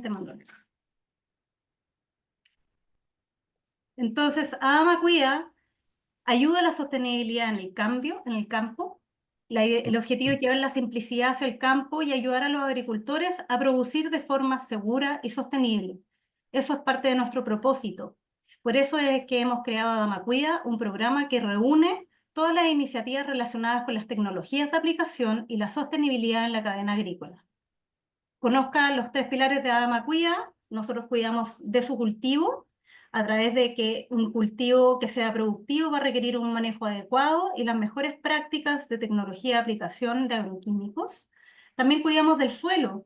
Manuel. Entonces, ADAMA Cuida ayuda a la sostenibilidad en el cambio, en el campo. El objetivo es llevar la simplicidad hacia el campo y ayudar a los agricultores a producir de forma segura y sostenible. Eso es parte de nuestro propósito. Por eso es que hemos creado ADAMA Cuida, un programa que reúne todas las iniciativas relacionadas con las tecnologías de aplicación y la sostenibilidad en la cadena agrícola. Conozca los 3 pilares de ADAMA Cuida. Nosotros cuidamos de su cultivo, a través de que un cultivo que sea productivo va a requerir un manejo adecuado y las mejores prácticas de tecnología de aplicación de agroquímicos. También cuidamos del suelo,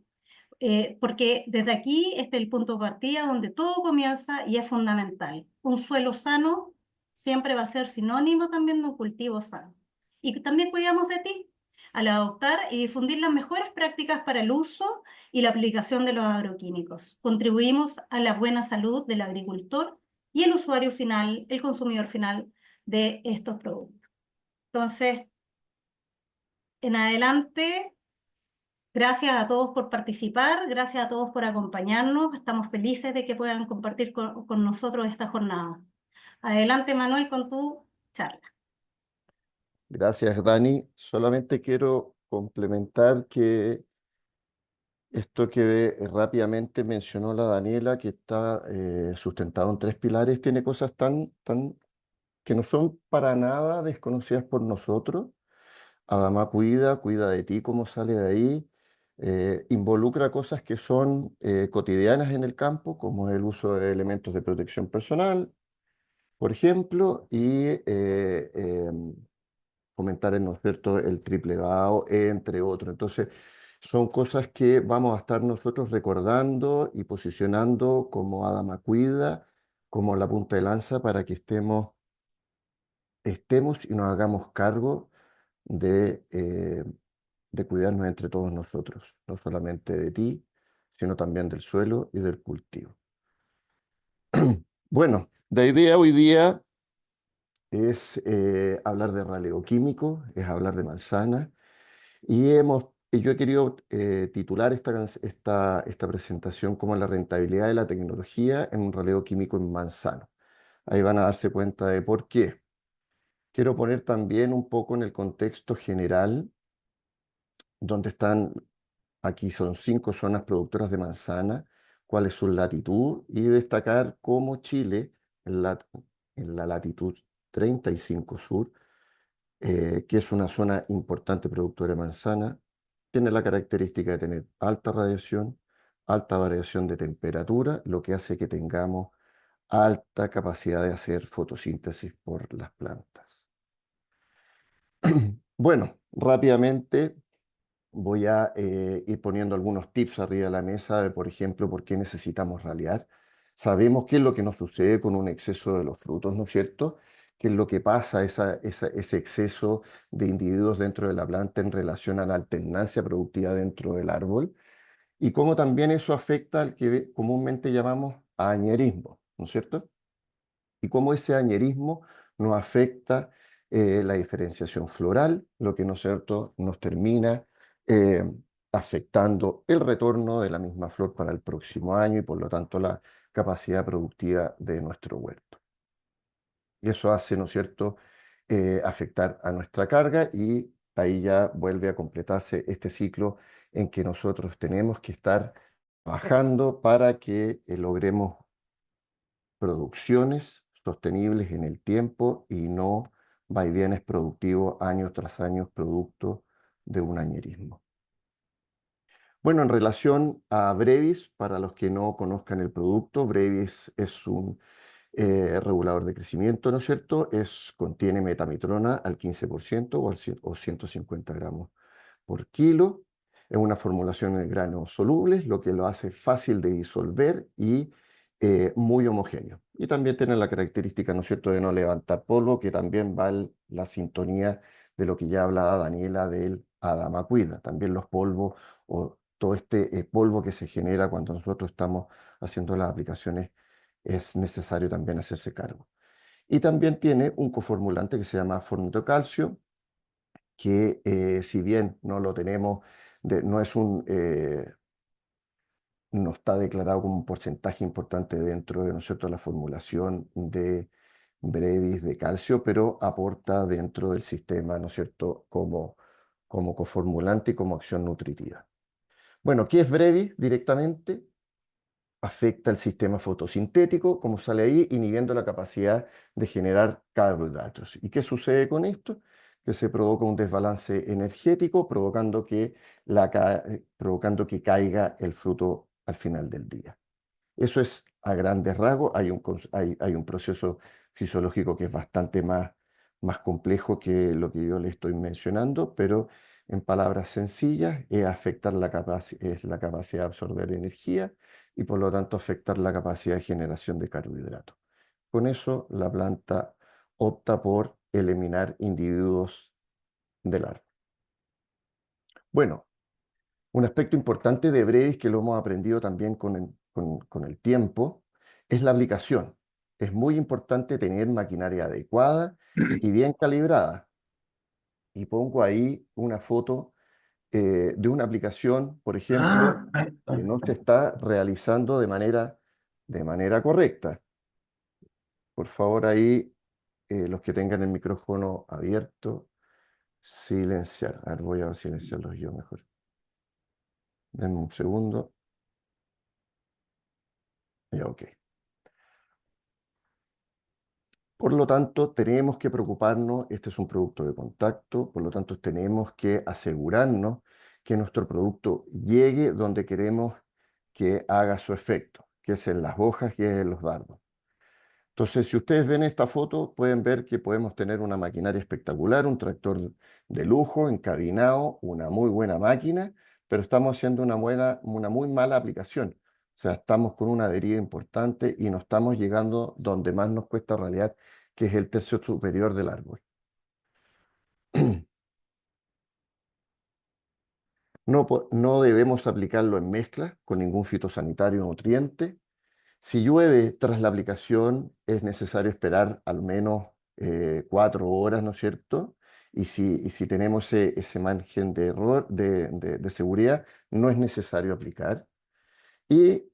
porque desde aquí este es el punto de partida donde todo comienza y es fundamental. Un suelo sano siempre va a ser sinónimo también de un cultivo sano. Y también cuidamos de ti, al adoptar y difundir las mejores prácticas para el uso y la aplicación de los agroquímicos. Contribuimos a la buena salud del agricultor y el usuario final, el consumidor final de estos productos. Entonces, en adelante, gracias a todos por participar, gracias a todos por acompañarnos. Estamos felices de que puedan compartir con nosotros esta jornada. Adelante, Manuel, con tu charla. Gracias, Dani. Solamente quiero complementar que esto que rápidamente mencionó la Daniela, que está sustentado en 3 pilares, tiene cosas que no son para nada desconocidas por nosotros. Adama cuida, cuida de ti, como sale de ahí. Involucra cosas que son cotidianas en el campo, como el uso de elementos de protección personal, por ejemplo, y fomentar, ¿no es cierto?, el triple vago, entre otros. Entonces, son cosas que vamos a estar nosotros recordando y posicionando como Adama Cuida, como la punta de lanza para que estemos y nos hagamos cargo de cuidarnos entre todos nosotros, no solamente de ti, sino también del suelo y del cultivo. Bueno, la idea hoy día es hablar de raleo químico, es hablar de manzana, y yo he querido titular esta presentación como la rentabilidad de la tecnología en un raleo químico en manzano. Ahí van a darse cuenta de por qué. Quiero poner también un poco en el contexto general, donde están, aquí son 5 zonas productoras de manzana, cuál es su latitud, y destacar cómo Chile, en la latitud 35 sur, que es una zona importante productora de manzana, tiene la característica de tener alta radiación, alta variación de temperatura, lo que hace que tengamos alta capacidad de hacer fotosíntesis por las plantas. Bueno, rápidamente voy a ir poniendo algunos tips arriba de la mesa de, por ejemplo, por qué necesitamos ralear. Sabemos qué es lo que nos sucede con un exceso de los frutos, ¿no es cierto? ¿Qué es lo que pasa, ese exceso de individuos dentro de la planta en relación a la alternancia productiva dentro del árbol? Y cómo también eso afecta al que comúnmente llamamos añerismo, ¿no es cierto? Y cómo ese añerismo nos afecta la diferenciación floral, lo que, ¿no es cierto?, nos termina eh, afectando el retorno de la misma flor para el próximo año y por lo tanto la capacidad productiva de nuestro huerto. Y eso hace, ¿no es cierto?, afectar a nuestra carga, y ahí ya vuelve a completarse este ciclo en que nosotros tenemos que estar trabajando para que logremos producciones sostenibles en el tiempo y no vaivenes productivos año tras año producto de un añerismo. Bueno, en relación a Brevis, para los que no conozcan el producto, Brevis es un regulador de crecimiento, ¿no es cierto? Contiene metamitrona al 15% o 150 gramos por kilo. Es una formulación en granos solubles, lo que lo hace fácil de disolver y muy homogéneo. Y también tiene la característica, ¿no es cierto?, de no levantar polvo, que también va en la sintonía de lo que ya hablaba Daniela del Adama Cuida. También los polvos o todo este polvo que se genera cuando nosotros estamos haciendo las aplicaciones, es necesario también hacerse cargo. Y también tiene un coformulante que se llama formitocalcio, que si bien no lo tenemos, no no está declarado como un porcentaje importante dentro de, ¿no es cierto?, la formulación de Brevis de calcio, pero aporta dentro del sistema, ¿no es cierto?, como coformulante y como acción nutritiva. Bueno, ¿qué es Brevis directamente? Afecta el sistema fotosintético, como sale ahí, inhibiendo la capacidad de generar carbohidratos. ¿Y qué sucede con esto? Que se provoca un desbalance energético, provocando que caiga el fruto al final del día. Eso es a grandes rasgos. Hay un proceso fisiológico que es bastante más complejo que lo que yo le estoy mencionando, pero en palabras sencillas es la capacidad de absorber energía y por lo tanto afectar la capacidad de generación de carbohidratos. Con eso la planta opta por eliminar individuos del árbol. Bueno, un aspecto importante de Brevis que lo hemos aprendido también con el tiempo es la aplicación. Es muy importante tener maquinaria adecuada y bien calibrada. Y pongo ahí una foto de una aplicación, por ejemplo, que no se está realizando de manera correcta. Por favor, ahí los que tengan el micrófono abierto, silenciar. A ver, voy a silenciarlos yo mejor. Denme un segundo. Ya, ok. Por lo tanto, tenemos que preocuparnos, este es un producto de contacto, por lo tanto tenemos que asegurarnos que nuestro producto llegue donde queremos que haga su efecto, que es en las hojas y en los dardos. Entonces, si ustedes ven esta foto, pueden ver que podemos tener una maquinaria espectacular, un tractor de lujo, encabinado, una muy buena máquina, pero estamos haciendo una muy mala aplicación. O sea, estamos con una deriva importante y no estamos llegando donde más nos cuesta ralear, que es el tercio superior del árbol. No debemos aplicarlo en mezcla con ningún fitosanitario o nutriente. Si llueve tras la aplicación, es necesario esperar al menos 4 horas, ¿no es cierto? Y si tenemos ese margen de error, de seguridad, no es necesario aplicar. Y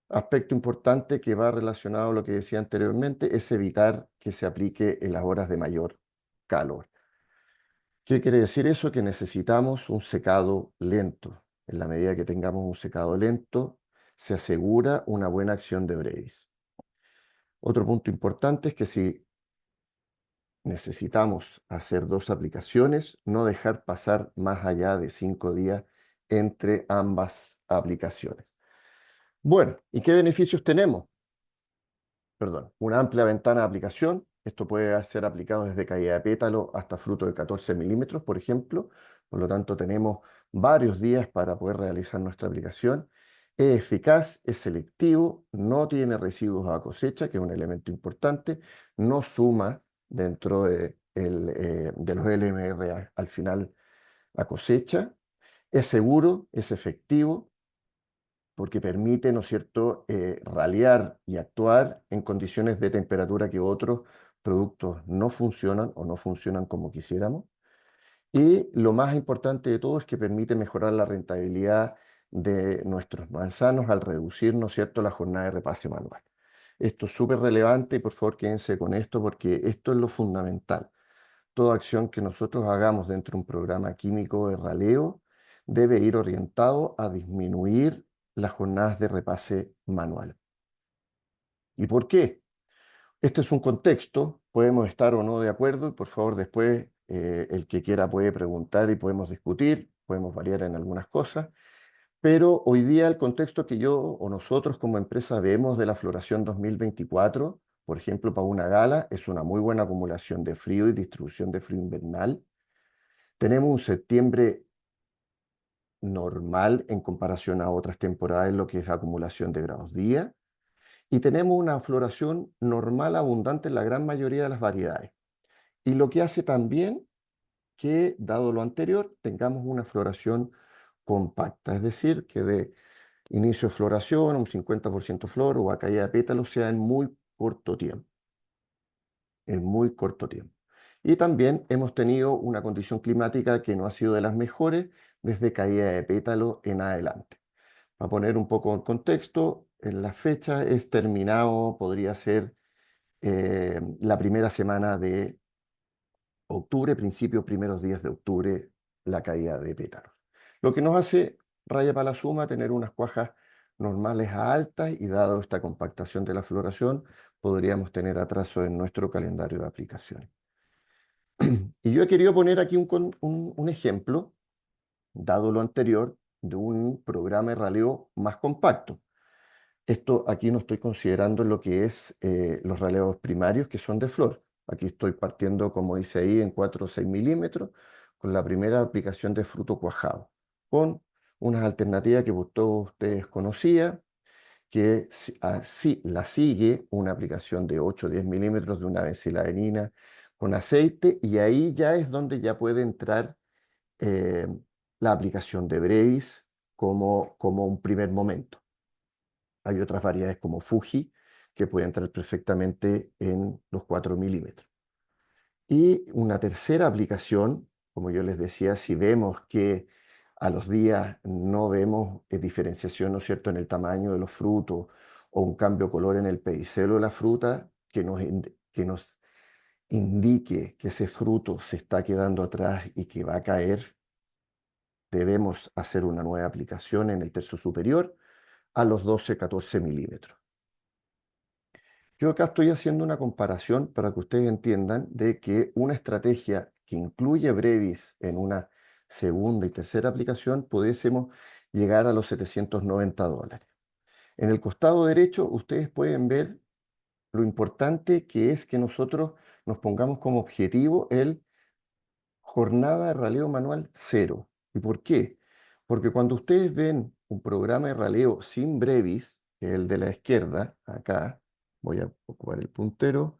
aspecto importante que va relacionado a lo que decía anteriormente es evitar que se aplique en las horas de mayor calor. ¿Qué quiere decir eso? Que necesitamos un secado lento. En la medida que tengamos un secado lento, se asegura una buena acción de Brevis. Otro punto importante es que si necesitamos hacer 2 aplicaciones, no dejar pasar más allá de 5 días entre ambas aplicaciones. Bueno, ¿y qué beneficios tenemos? Perdón, una amplia ventana de aplicación. Esto puede ser aplicado desde caída de pétalo hasta fruto de 14 milímetros, por ejemplo. Por lo tanto, tenemos varios días para poder realizar nuestra aplicación. Es eficaz, es selectivo, no tiene residuos a cosecha, que es un elemento importante. No suma dentro de los LMR al final a cosecha. Es seguro, es efectivo porque permite, ¿no es cierto?, ralear y actuar en condiciones de temperatura que otros productos no funcionan o no funcionan como quisiéramos. Y lo más importante de todo es que permite mejorar la rentabilidad de nuestros manzanos al reducir, ¿no es cierto?, la jornada de repase manual. Esto es súper relevante y por favor quédense con esto porque esto es lo fundamental. Toda acción que nosotros hagamos dentro de un programa químico de raleo debe ir orientado a disminuir las jornadas de repase manual. ¿Y por qué? Este es un contexto, podemos estar o no de acuerdo, y por favor después el que quiera puede preguntar y podemos discutir, podemos variar en algunas cosas, pero hoy día el contexto que yo o nosotros como empresa vemos de la floración 2024, por ejemplo, para una gala, es una muy buena acumulación de frío y distribución de frío invernal. Tenemos un septiembre normal en comparación a otras temporadas en lo que es la acumulación de grados día. Y tenemos una floración normal abundante en la gran mayoría de las variedades. Y lo que hace también que, dado lo anterior, tengamos una floración compacta, es decir, que de inicio de floración, un 50% flor o a caída de pétalos sea en muy corto tiempo, en muy corto tiempo. Y también hemos tenido una condición climática que no ha sido de las mejores desde caída de pétalo en adelante. Para poner un poco en contexto, en la fecha es terminado, podría ser la primera semana de octubre, principios primeros días de octubre, la caída de pétalos. Lo que nos hace, raya para la suma, tener unas cuajas normales a altas y dado esta compactación de la floración, podríamos tener atraso en nuestro calendario de aplicaciones. Y yo he querido poner aquí un ejemplo, dado lo anterior, de un programa de raleo más compacto. Esto aquí no estoy considerando lo que es los raleos primarios que son de flor. Aquí estoy partiendo, como dice ahí, en 4 o 6 milímetros con la primera aplicación de fruto cuajado, con unas alternativas que todos ustedes conocían, que así la sigue una aplicación de 8 o 10 milímetros de una benciladinina con aceite y ahí ya es donde ya puede entrar eh, la aplicación de Brevis como un primer momento. Hay otras variedades como Fuji que pueden entrar perfectamente en los 4 milímetros. Y una tercera aplicación, como yo les decía, si vemos que a los días no vemos diferenciación, ¿no es cierto?, en el tamaño de los frutos o un cambio de color en el pedicelo de la fruta que nos indique que ese fruto se está quedando atrás y que va a caer, debemos hacer una nueva aplicación en el tercio superior a los 12-14 milímetros. Yo acá estoy haciendo una comparación para que ustedes entiendan de que una estrategia que incluye Brevis en una segunda y tercera aplicación, pudiésemos llegar a los $790. En el costado derecho, ustedes pueden ver lo importante que es que nosotros nos pongamos como objetivo el jornada de raleo manual cero. ¿Y por qué? Porque cuando ustedes ven un programa de raleo sin Brevis, que es el de la izquierda, acá, voy a ocupar el puntero,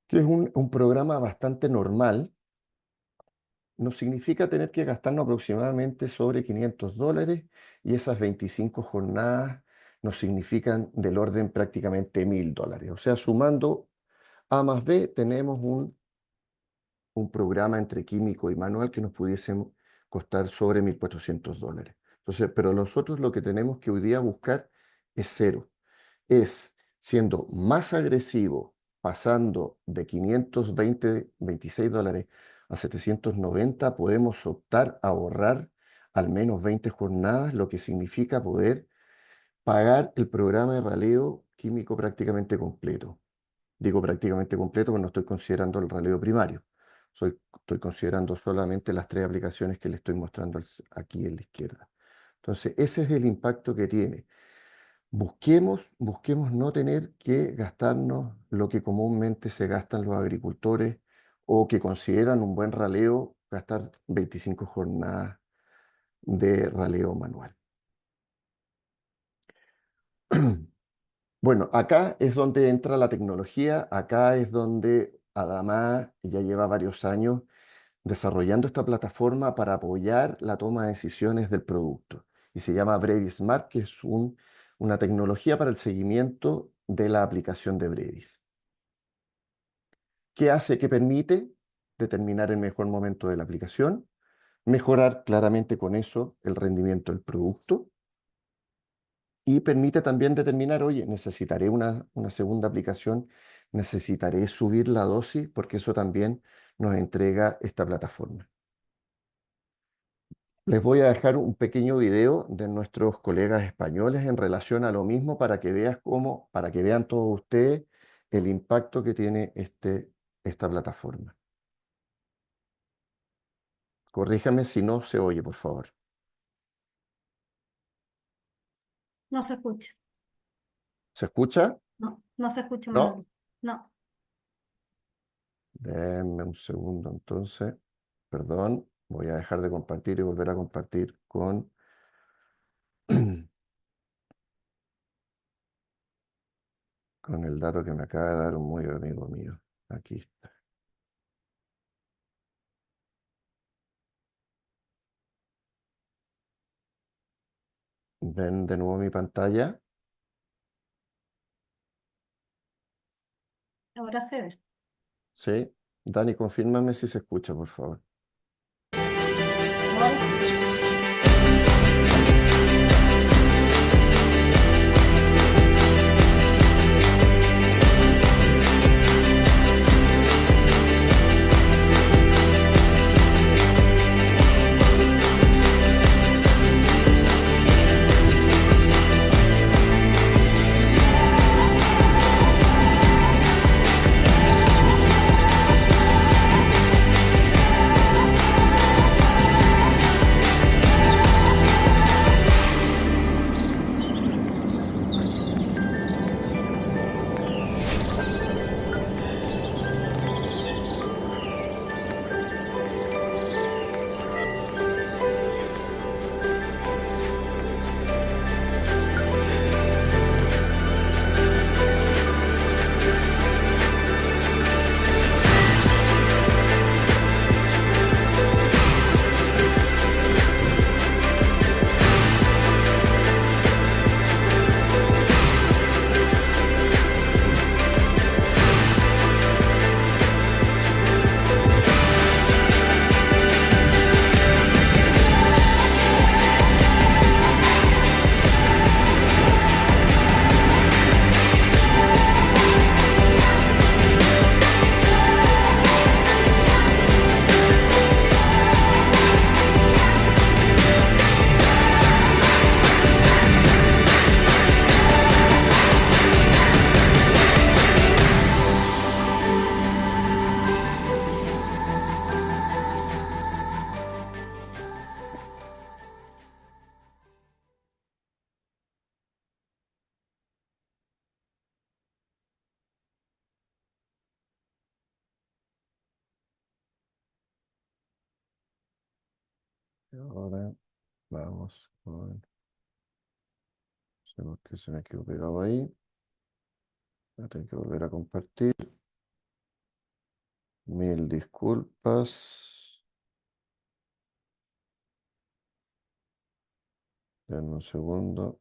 que es un programa bastante normal, nos significa tener que gastarnos aproximadamente sobre $500 y esas 25 jornadas nos significan del orden prácticamente $1000. O sea, sumando A más B, tenemos un programa entre químico y manual que nos pudiesen costar sobre $1400. Entonces, pero nosotros lo que tenemos que hoy día buscar es cero. Es siendo más agresivo, pasando de 526 dólares a 790, podemos optar a ahorrar al menos 20 jornadas, lo que significa poder pagar el programa de raleo químico prácticamente completo. Digo prácticamente completo porque no estoy considerando el raleo primario. Estoy considerando solamente las 3 aplicaciones que le estoy mostrando aquí en la izquierda. Entonces, ese es el impacto que tiene. Busquemos no tener que gastarnos lo que comúnmente se gastan los agricultores o que consideran un buen raleo, gastar 25 jornadas de raleo manual. Bueno, acá es donde entra la tecnología, acá es donde Adama ya lleva varios años desarrollando esta plataforma para apoyar la toma de decisiones del producto. Y se llama Brevis Smart, que es una tecnología para el seguimiento de la aplicación de Brevis. ¿Qué hace? ¿Qué permite? Determinar el mejor momento de la aplicación, mejorar claramente con eso el rendimiento del producto y permite también determinar, oye, necesitaré una segunda aplicación, necesitaré subir la dosis porque eso también nos entrega esta plataforma. Les voy a dejar un pequeño video de nuestros colegas españoles en relación a lo mismo para que vean todos ustedes el impacto que tiene esta plataforma. Corríjame si no se oye, por favor. No se escucha. ¿Se escucha? No, no se escucha, ¿No? Manuel. No. Denme un segundo entonces. Perdón, voy a dejar de compartir y volver a compartir con el dato que me acaba de dar un muy amigo mío. Aquí está. ¿Ven de nuevo mi pantalla? Ahora se ve. Sí. Dani, confírmame si se escucha, por favor. Ahora se escucha. Ahora vamos con, no sé por qué se me quedó pegado ahí. Voy a tener que volver a compartir. Mil disculpas. Denme un segundo.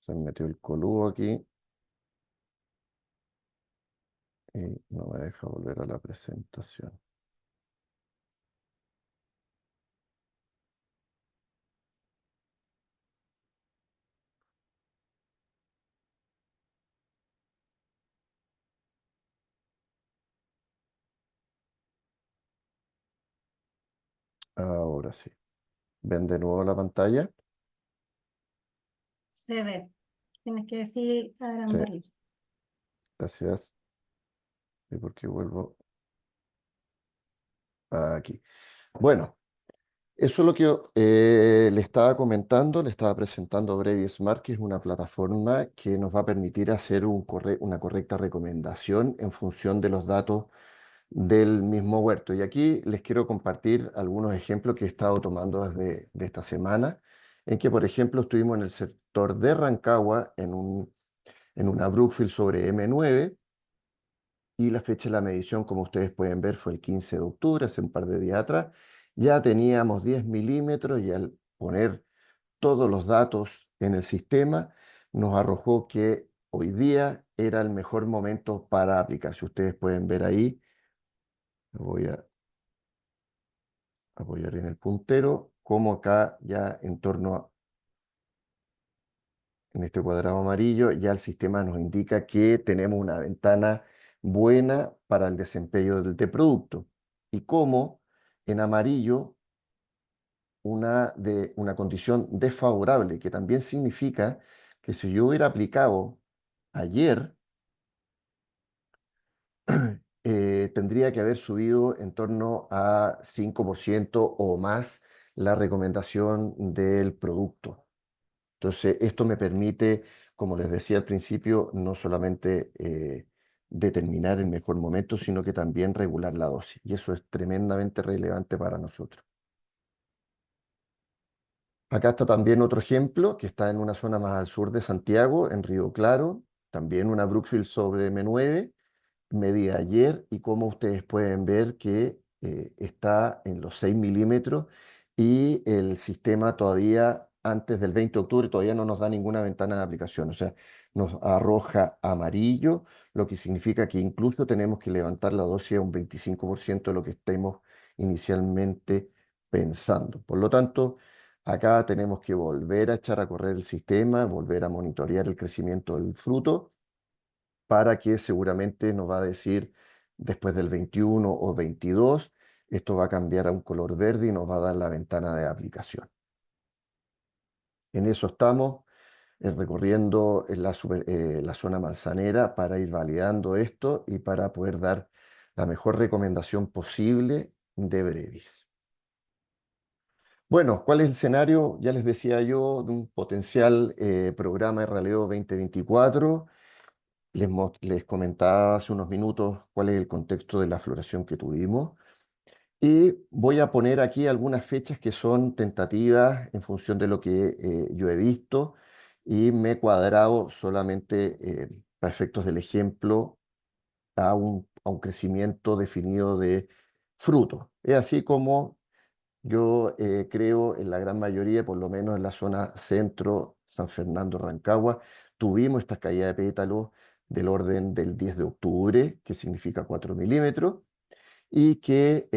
Se me metió el coludo aquí y no me deja volver a la presentación. Ahora sí. ¿Ven de nuevo la pantalla? Se ve. Tienes que decir Sí, agrandarlo. gracias. ¿Y por qué vuelvo aquí? Bueno, eso es lo que yo le estaba comentando, le estaba presentando Brevi Smart, que es una plataforma que nos va a permitir hacer una correcta recomendación en función de los datos del mismo huerto. Y aquí les quiero compartir algunos ejemplos que he estado tomando desde de esta semana, en que, por ejemplo, estuvimos en el sector de Rancagua, en una Brookfield sobre M9, y la fecha de la medición, como ustedes pueden ver, fue el 15 de octubre, hace un par de días atrás. Ya teníamos 10 milímetros y al poner todos los datos en el sistema, nos arrojó que hoy día era el mejor momento para aplicar. Si ustedes pueden ver ahí, lo voy a apoyar en el puntero, como acá ya en torno en este cuadrado amarillo, ya el sistema nos indica que tenemos una ventana buena para el desempeño del producto. Y como en amarillo una condición desfavorable, que también significa que si yo hubiera aplicado ayer, tendría que haber subido en torno a 5% o más la recomendación del producto. Entonces, esto me permite, como les decía al principio, no solamente determinar el mejor momento, sino que también regular la dosis. Y eso es tremendamente relevante para nosotros. Acá está también otro ejemplo que está en una zona más al sur de Santiago, en Río Claro, también una Brookfield sobre M9, medida ayer y como ustedes pueden ver que está en los 6 milímetros y el sistema todavía antes del 20 de octubre todavía no nos da ninguna ventana de aplicación, o sea, nos arroja amarillo, lo que significa que incluso tenemos que levantar la dosis a un 25% de lo que estemos inicialmente pensando. Por lo tanto, acá tenemos que volver a echar a correr el sistema, volver a monitorear el crecimiento del fruto para que seguramente nos va a decir después del 21 o 22, esto va a cambiar a un color verde y nos va a dar la ventana de aplicación. En eso estamos, recorriendo en la zona manzanera para ir validando esto y para poder dar la mejor recomendación posible de Brevis. Bueno, ¿cuál es el escenario? Ya les decía yo de un potencial programa de Raleo 2024. Les comentaba hace unos minutos cuál es el contexto de la floración que tuvimos. Y voy a poner aquí algunas fechas que son tentativas en función de lo que yo he visto y me he cuadrado solamente para efectos del ejemplo a un crecimiento definido de frutos. Es así como yo creo en la gran mayoría, por lo menos en la zona centro, San Fernando, Rancagua, tuvimos estas caídas de pétalos del orden del 10 de octubre, que significa 4 milímetros, y que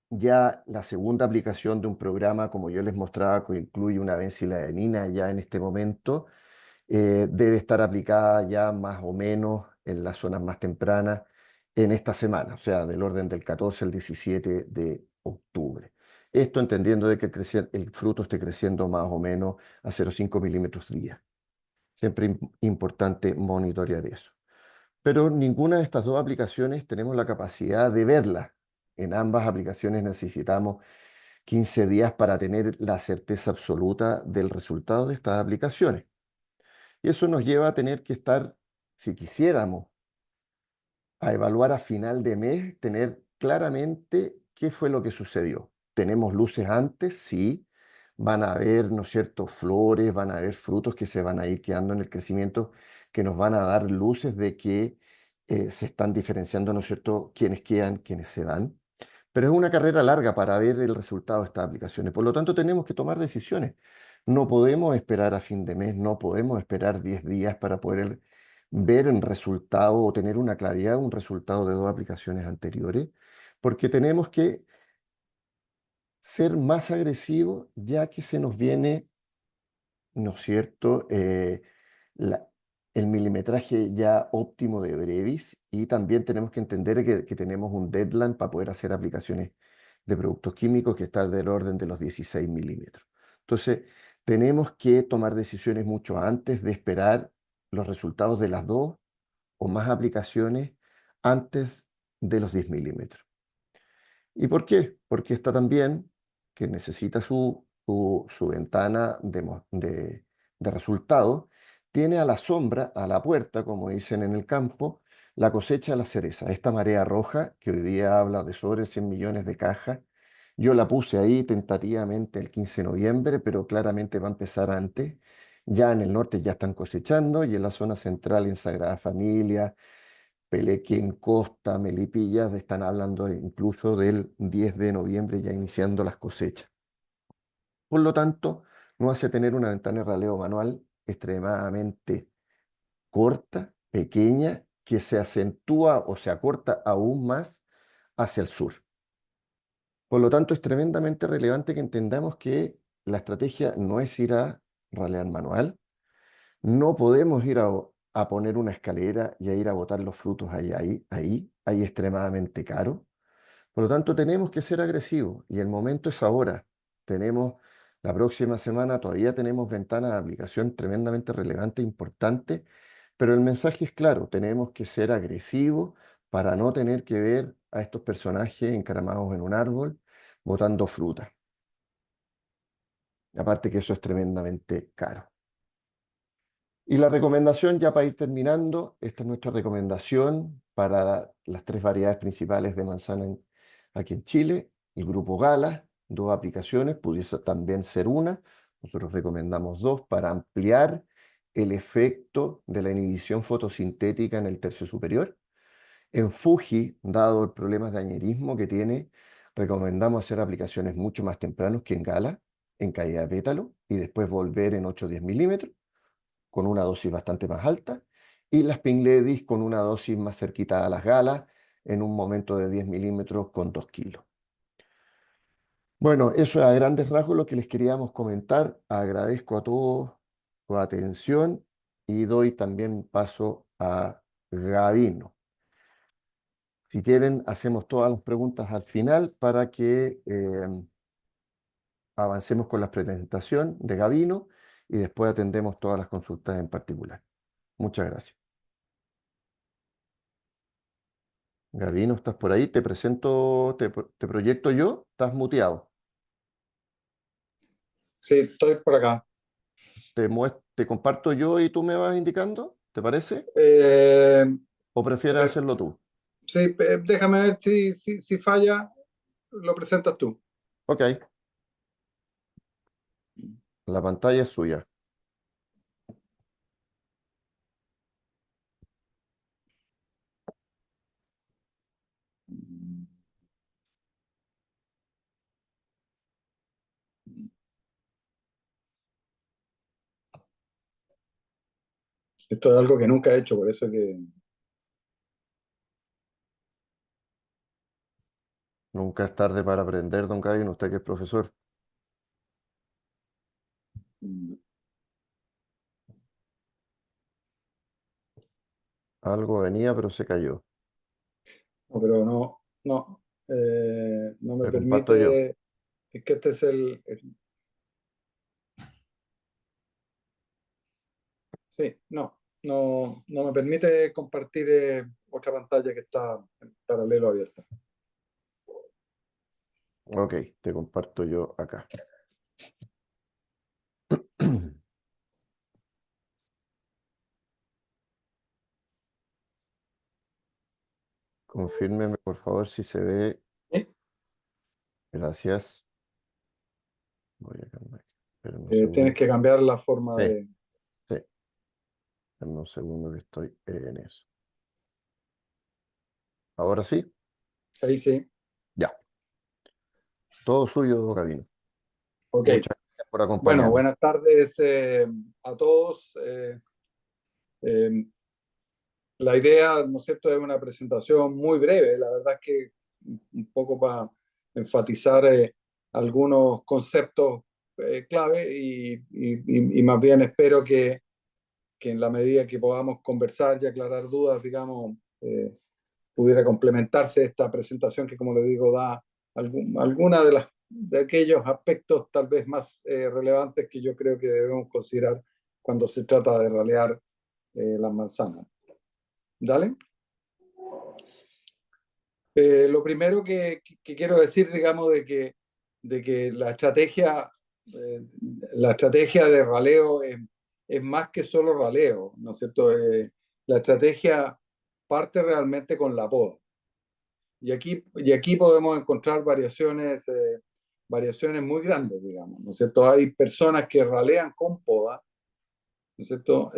ya la segunda aplicación de un programa, como yo les mostraba, que incluye una benzodiazepina ya en este momento, debe estar aplicada ya más o menos en las zonas más tempranas en esta semana, o sea, del orden del 14 al 17 de octubre. Esto entendiendo de que el fruto esté creciendo más o menos a 0,5 milímetros día. Siempre importante monitorear eso. Pero ninguna de estas dos aplicaciones tenemos la capacidad de verlas. En ambas aplicaciones necesitamos 15 días para tener la certeza absoluta del resultado de estas aplicaciones. Y eso nos lleva a tener que estar, si quisiéramos, a evaluar a final de mes, tener claramente ¿qué fue lo que sucedió? ¿Tenemos luces antes? Sí. Van a haber, ¿no es cierto?, flores, van a haber frutos que se van a ir quedando en el crecimiento, que nos van a dar luces de que se están diferenciando, ¿no es cierto?, quiénes quedan, quiénes se van. Pero es una carrera larga para ver el resultado de estas aplicaciones. Por lo tanto, tenemos que tomar decisiones. No podemos esperar a fin de mes, no podemos esperar 10 días para poder ver un resultado o tener una claridad, un resultado de dos aplicaciones anteriores, porque tenemos que ser más agresivos ya que se nos viene, ¿no es cierto?, la- el milimetraje ya óptimo de Brevis, y también tenemos que entender que tenemos un deadline para poder hacer aplicaciones de productos químicos que está del orden de los 16 milímetros. Entonces, tenemos que tomar decisiones mucho antes de esperar los resultados de las dos o más aplicaciones antes de los 10 milímetros. ¿Y por qué? Porque está también que necesita su ventana de resultado, tiene a la sombra, a la puerta, como dicen en el campo, la cosecha de la cereza. Esta marea roja, que hoy día habla de sobre 100 millones de cajas, yo la puse ahí tentativamente el 15 de noviembre, pero claramente va a empezar antes. Ya en el norte ya están cosechando, y en la zona central, en Sagrada Familia, Pelequín, Costa, Melipilla, están hablando incluso del 10 de noviembre ya iniciando las cosechas. Por lo tanto, nos hace tener una ventana de raleo manual extremadamente corta, pequeña, que se acentúa o se acorta aún más hacia el sur. Por lo tanto, es tremendamente relevante que entendamos que la estrategia no es ir a ralear manual. No podemos ir a poner una escalera y a ir a botar los frutos ahí extremadamente caro. Por lo tanto, tenemos que ser agresivos, y el momento es ahora. Tenemos la próxima semana, todavía tenemos ventanas de aplicación tremendamente relevante, importante, pero el mensaje es claro: tenemos que ser agresivos para no tener que ver a estos personajes encaramados en un árbol botando fruta. Aparte que eso es tremendamente caro. Y la recomendación, ya para ir terminando, esta es nuestra recomendación para las tres variedades principales de manzana aquí en Chile. El grupo Gala, dos aplicaciones, pudiese también ser una. Nosotros recomendamos dos para ampliar el efecto de la inhibición fotosintética en el tercio superior. En Fuji, dado el problema de añerismo que tiene, recomendamos hacer aplicaciones mucho más tempranos que en Gala, en caída de pétalo, y después volver en 8 o 10 milímetros con una dosis bastante más alta, y las Pink Ladies con una dosis más cerquita a las Galas, en un momento de 10 milímetros con 2 kilos. Bueno, eso es a grandes rasgos lo que les queríamos comentar. Agradezco a todos su atención y doy también paso a Gavino. Si quieren, hacemos todas las preguntas al final para que avancemos con la presentación de Gavino, y después atendemos todas las consultas en particular. Muchas gracias. Gabino, ¿estás por ahí? Te presento, te proyecto yo. Estás muteado. Sí, estoy por acá. Te comparto yo y tú me vas indicando, ¿te parece? Eh, ¿O prefieres eh, hacerlo tú? sí, déjame ver si falla, lo presentas tú. Ok, la pantalla es suya. Esto es algo que nunca he hecho, por eso que... Nunca es tarde para aprender, don Gabino, usted que es profesor. Algo venía, pero se cayó. No, pero no me Te comparto yo. permite... Es que este es sí, no me permite compartir otra pantalla que está en paralelo abierta. Ok, te comparto yo acá. Confírmeme, por favor, si se ve. ¿Sí? Gracias. Voy a cambiar. Espérenme un Tienes segundo. que cambiar la forma Sí, de... sí. Espérenme un segundo que estoy en eso. Ahora sí, Ahí sí. ya. Todo suyo, Gabino. Ok. Muchas gracias por Bueno, acompañarnos. buenas tardes a todos. Eh, la idea, ¿no es cierto?, es una presentación muy breve. La verdad es que un poco para enfatizar algunos conceptos clave y más bien espero que en la medida que podamos conversar y aclarar dudas, digamos, pudiera complementarse esta presentación que, como le digo, da alguna de aquellos aspectos tal vez más relevantes que yo creo que debemos considerar cuando se trata de ralear las manzanas. ¿Dale? Lo primero que quiero decir, digamos, de que la estrategia de raleo es más que solo raleo, ¿no es cierto? La estrategia parte realmente con la poda. Y aquí podemos encontrar variaciones muy grandes, digamos, ¿no es cierto? Hay personas que ralean con poda, ¿no es cierto?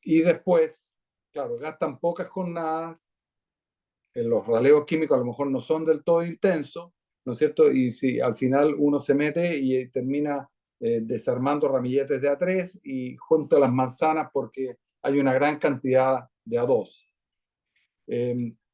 Y después, claro, gastan pocas jornadas. Los raleos químicos a lo mejor no son del todo intensos, ¿no es cierto? Y si al final uno se mete y termina desarmando ramilletes de A3 y junta las manzanas porque hay una gran cantidad de A2.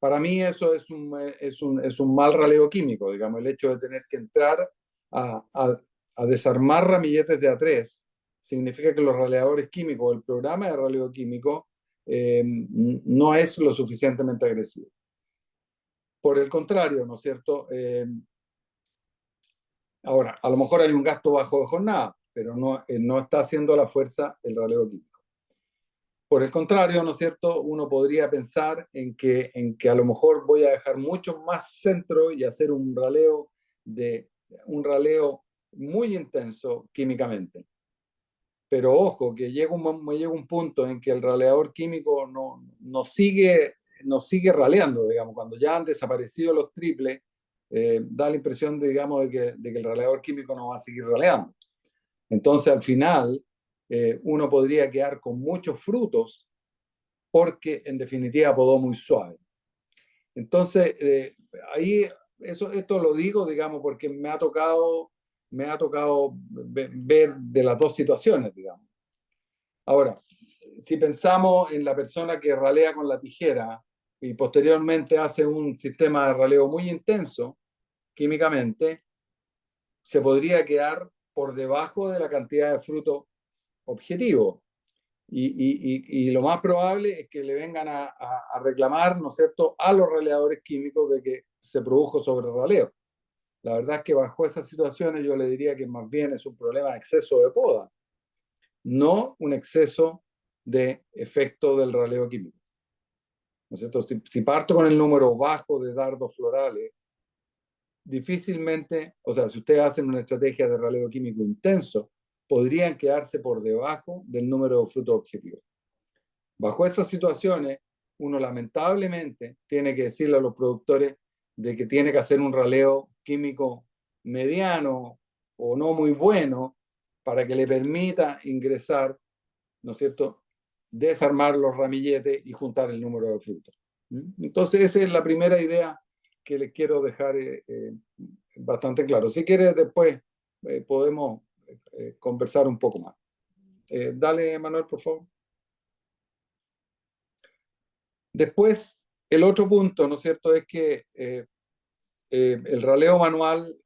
Para mí eso es un mal raleo químico, digamos, el hecho de tener que entrar a desarmar ramilletes de A3 significa que los raleadores químicos, el programa de raleo químico, no es lo suficientemente agresivo. Por el contrario, ¿no es cierto? Ahora, a lo mejor hay un gasto bajo de jornada, pero no está haciendo la fuerza el raleo químico. Por el contrario, ¿no es cierto? Uno podría pensar en que a lo mejor voy a dejar mucho más centro y hacer un raleo muy intenso químicamente. Pero ojo, que llega un punto en que el raleador químico no sigue raleando, digamos, cuando ya han desaparecido los triples, da la impresión, digamos, de que el raleador químico no va a seguir raleando. Entonces, al final, uno podría quedar con muchos frutos porque, en definitiva, podó muy suave. Entonces, ahí, esto lo digo, digamos, porque me ha tocado ver de las dos situaciones, digamos. Ahora, si pensamos en la persona que ralea con la tijera y posteriormente hace un sistema de raleo muy intenso, químicamente, se podría quedar por debajo de la cantidad de fruto objetivo. Y lo más probable es que le vengan a reclamar, ¿no es cierto?, a los raleadores químicos de que se produjo sobre raleo. La verdad es que bajo esas situaciones yo le diría que más bien es un problema de exceso de poda, no un exceso de efecto del raleo químico. ¿No es cierto? Si parto con el número bajo de dardos florales, difícilmente, o sea, si ustedes hacen una estrategia de raleo químico intenso, podrían quedarse por debajo del número de frutos objetivos. Bajo esas situaciones, uno lamentablemente tiene que decirle a los productores de que tiene que hacer un raleo químico mediano o no muy bueno para que le permita ingresar, ¿no es cierto?, desarmar los ramilletes y juntar el número de frutos. Entonces, esa es la primera idea que les quiero dejar bastante claro. Si quieres, después podemos conversar un poco más. Dale, Manuel, por favor. Después, el otro punto, ¿no es cierto?, es que el raleo manual,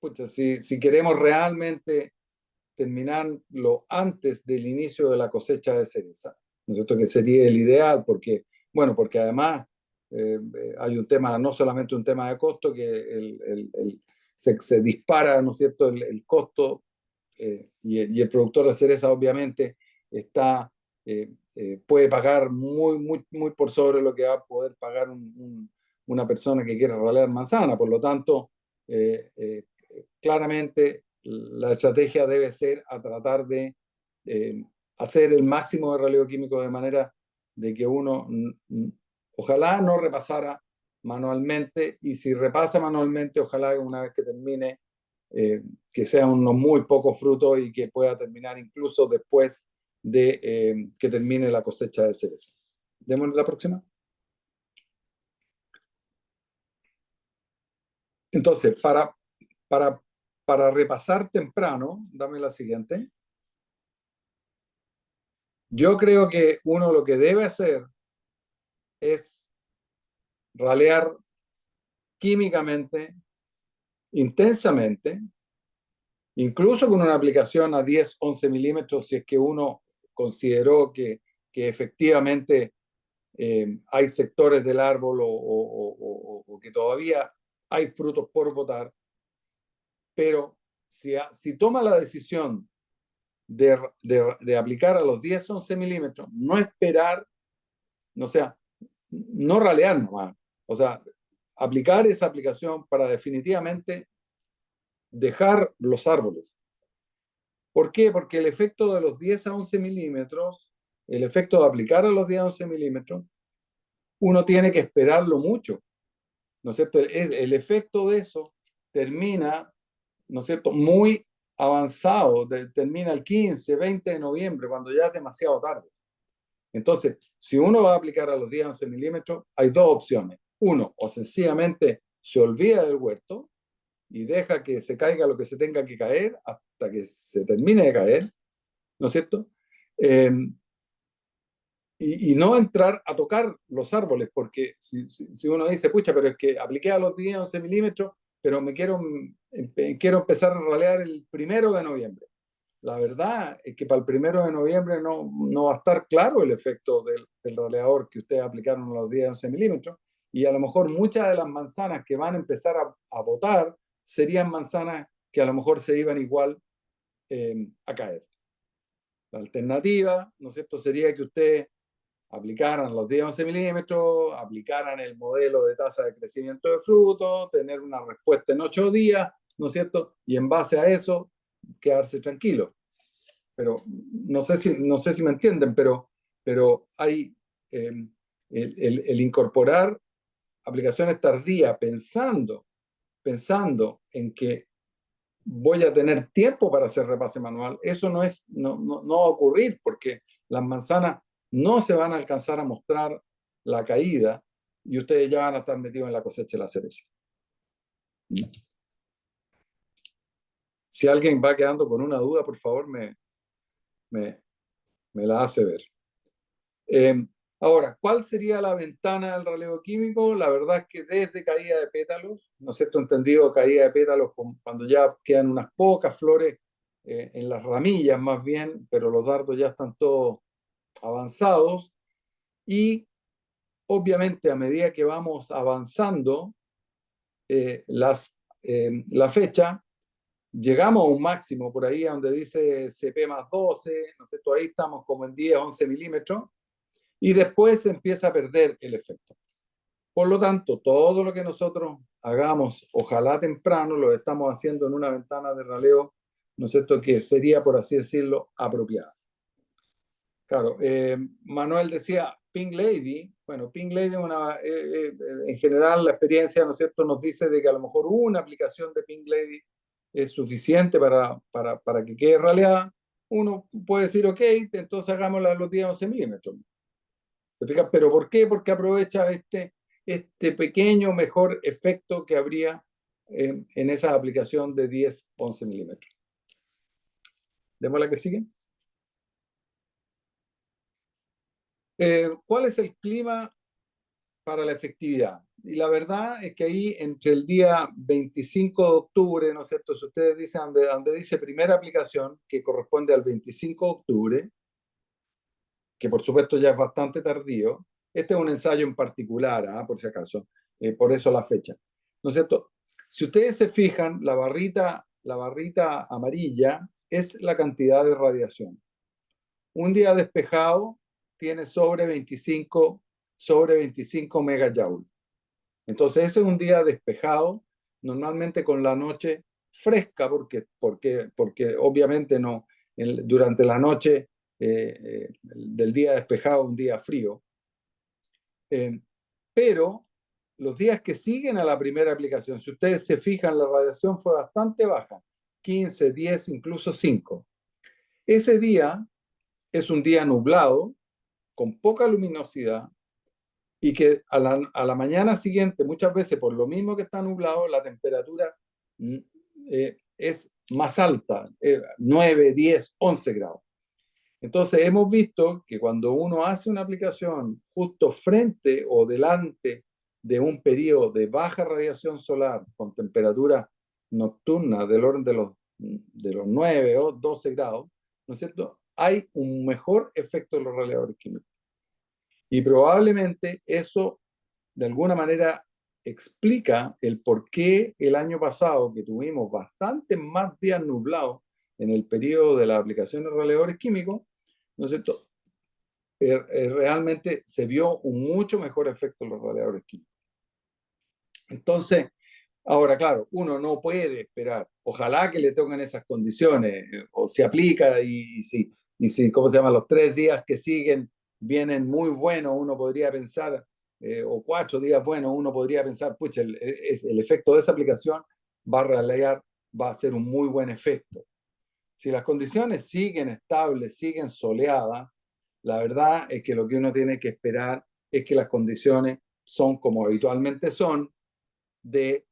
pucha, si queremos realmente terminarlo antes del inicio de la cosecha de cereza, ¿no es cierto?, que sería el ideal, porque, bueno, porque además hay un tema, no solamente un tema de costo, que se dispara, ¿no es cierto?, el costo y el productor de cereza obviamente está, puede pagar muy por sobre lo que va a poder pagar una persona que quiere ralear manzana. Por lo tanto, claramente la estrategia debe ser a tratar de hacer el máximo de raleo químico de manera de que uno ojalá no repasara, manualmente, y si repasa manualmente, ojalá que una vez que termine, que sean unos muy pocos frutos y que pueda terminar incluso después de que termine la cosecha de cereza. Démosle la próxima. Entonces, para repasar temprano, dame la siguiente. Yo creo que uno lo que debe hacer es ralear químicamente, intensamente, incluso con una aplicación a 10, 11 milímetros, si es que uno consideró que efectivamente hay sectores del árbol o que todavía hay frutos por botar, pero si toma la decisión de aplicar a los 10, 11 milímetros, no esperar, o sea, no ralear nomás, o sea, aplicar esa aplicación para definitivamente dejar los árboles. ¿Por qué? Porque el efecto de los 10 a 11 milímetros, el efecto de aplicar a los 10 a 11 milímetros, uno tiene que esperarlo mucho, ¿no es cierto? El efecto de eso termina, ¿no es cierto?, muy avanzado, termina el 15, 20 de noviembre, cuando ya es demasiado tarde. Entonces, si uno va a aplicar a los 10 a 11 milímetros, hay dos opciones. Uno, o sencillamente se olvida del huerto y deja que se caiga lo que se tenga que caer hasta que se termine de caer, ¿no es cierto? Y no entrar a tocar los árboles, porque si uno dice, pucha, pero es que apliqué a los 10, 11 milímetros, pero quiero empezar a ralear el 1 de noviembre. La verdad es que para el 1 de noviembre no va a estar claro el efecto del raleador que ustedes aplicaron a los 10, 11 milímetros, y a lo mejor muchas de las manzanas que van a empezar a botar serían manzanas que a lo mejor se iban igual a caer. La alternativa, ¿no es cierto?, sería que ustedes aplicaran los 10, 11 milímetros, aplicaran el modelo de tasa de crecimiento de frutos, tener una respuesta en 8 días, ¿no es cierto? Y en base a eso, quedarse tranquilo. Pero no sé si me entienden, pero hay el incorporar aplicaciones tardías pensando en que voy a tener tiempo para hacer repase manual, eso no va a ocurrir, porque las manzanas no se van a alcanzar a mostrar la caída y ustedes ya van a estar metidos en la cosecha de la cereza. Si alguien va quedando con una duda, por favor, me la hace ver. Ahora, ¿cuál sería la ventana del raleo químico? La verdad es que desde caída de pétalos, ¿no es cierto?, entendido caída de pétalos cuando ya quedan unas pocas flores en las ramillas más bien, pero los dardos ya están todos avanzados, y obviamente a medida que vamos avanzando la fecha, llegamos a un máximo por ahí donde dice CP más 12, ¿no es cierto? Ahí estamos como en 10, 11 milímetros, y después se empieza a perder el efecto. Por lo tanto, todo lo que nosotros hagamos, ojalá temprano, lo estamos haciendo en una ventana de raleo, ¿no es cierto?, que sería, por así decirlo, apropiada. Claro, Manuel decía Pink Lady. Bueno, Pink Lady, en general la experiencia, ¿no es cierto?, nos dice de que a lo mejor una aplicación de Pink Lady es suficiente para que quede raleada. Uno puede decir, ok, entonces hagámosla a los 10 11 milímetros. ¿Se fijan? ¿Pero por qué? Porque aprovecha este pequeño mejor efecto que habría en esa aplicación de 10 11 milímetros. ¿Demos la que sigue? ¿Cuál es el clima para la efectividad? Y la verdad es que ahí entre el día 25 de octubre, ¿no es cierto? Si ustedes dicen donde dice primera aplicación, que corresponde al 25 de octubre, que por supuesto ya es bastante tardío. Este es un ensayo en particular, por si acaso, por eso la fecha, ¿no es cierto? Si ustedes se fijan, la barrita amarilla es la cantidad de radiación. Un día despejado tiene sobre 25 megajoules. Entonces, ese es un día despejado, normalmente con la noche fresca, porque obviamente no, durante la noche del día despejado, un día frío. Pero los días que siguen a la primera aplicación, si ustedes se fijan, la radiación fue bastante baja, 15, 10, incluso 5. Ese día es un día nublado, con poca luminosidad, y que a la mañana siguiente, muchas veces por lo mismo que está nublado, la temperatura es más alta, 9, 10, 11 grados. Entonces hemos visto que cuando uno hace una aplicación justo frente o delante de un periodo de baja radiación solar con temperatura nocturna del orden de los 9 o 12 grados, ¿no es cierto? Hay un mejor efecto de los radiadores químicos. Y probablemente eso de alguna manera explica el por qué el año pasado, que tuvimos bastante más días nublados en el periodo de la aplicación de radiadores químicos, ¿no es cierto? Realmente se vio un mucho mejor efecto en los radiadores químicos. Entonces, ahora, claro, uno no puede esperar. Ojalá que le toquen esas condiciones, o se aplica y si, ¿cómo se llama? Los 3 días que siguen vienen muy buenos, uno podría pensar, o 4 días buenos, uno podría pensar, pucha, el efecto de esa aplicación va a ser un muy buen efecto. Si las condiciones siguen estables, siguen soleadas, la verdad es que lo que uno tiene que esperar es que las condiciones son como habitualmente son, de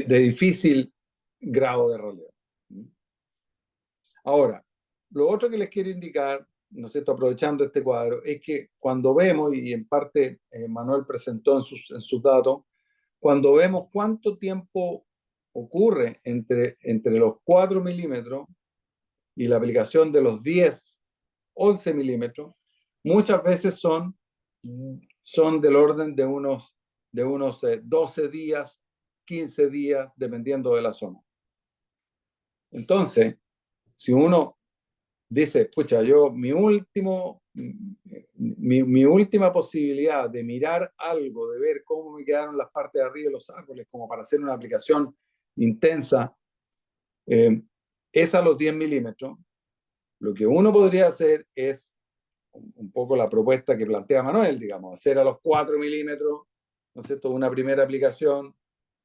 difícil grado de relevo. Ahora, lo otro que les quiero indicar, ¿no es cierto?, aprovechando este cuadro, es que cuando vemos, y en parte Manuel presentó en sus datos, cuando vemos cuánto tiempo ocurre entre los 4 milímetros y la aplicación de los 10, 11 milímetros, muchas veces son del orden de unos 12 días, 15 días, dependiendo de la zona. Entonces, si uno dice, pucha, mi última posibilidad de mirar algo, de ver cómo me quedaron las partes de arriba de los árboles, como para hacer una aplicación intensa, es a los 10 milímetros, lo que uno podría hacer es un poco la propuesta que plantea Manuel, digamos, hacer a los 4 milímetros, ¿no es cierto?, una primera aplicación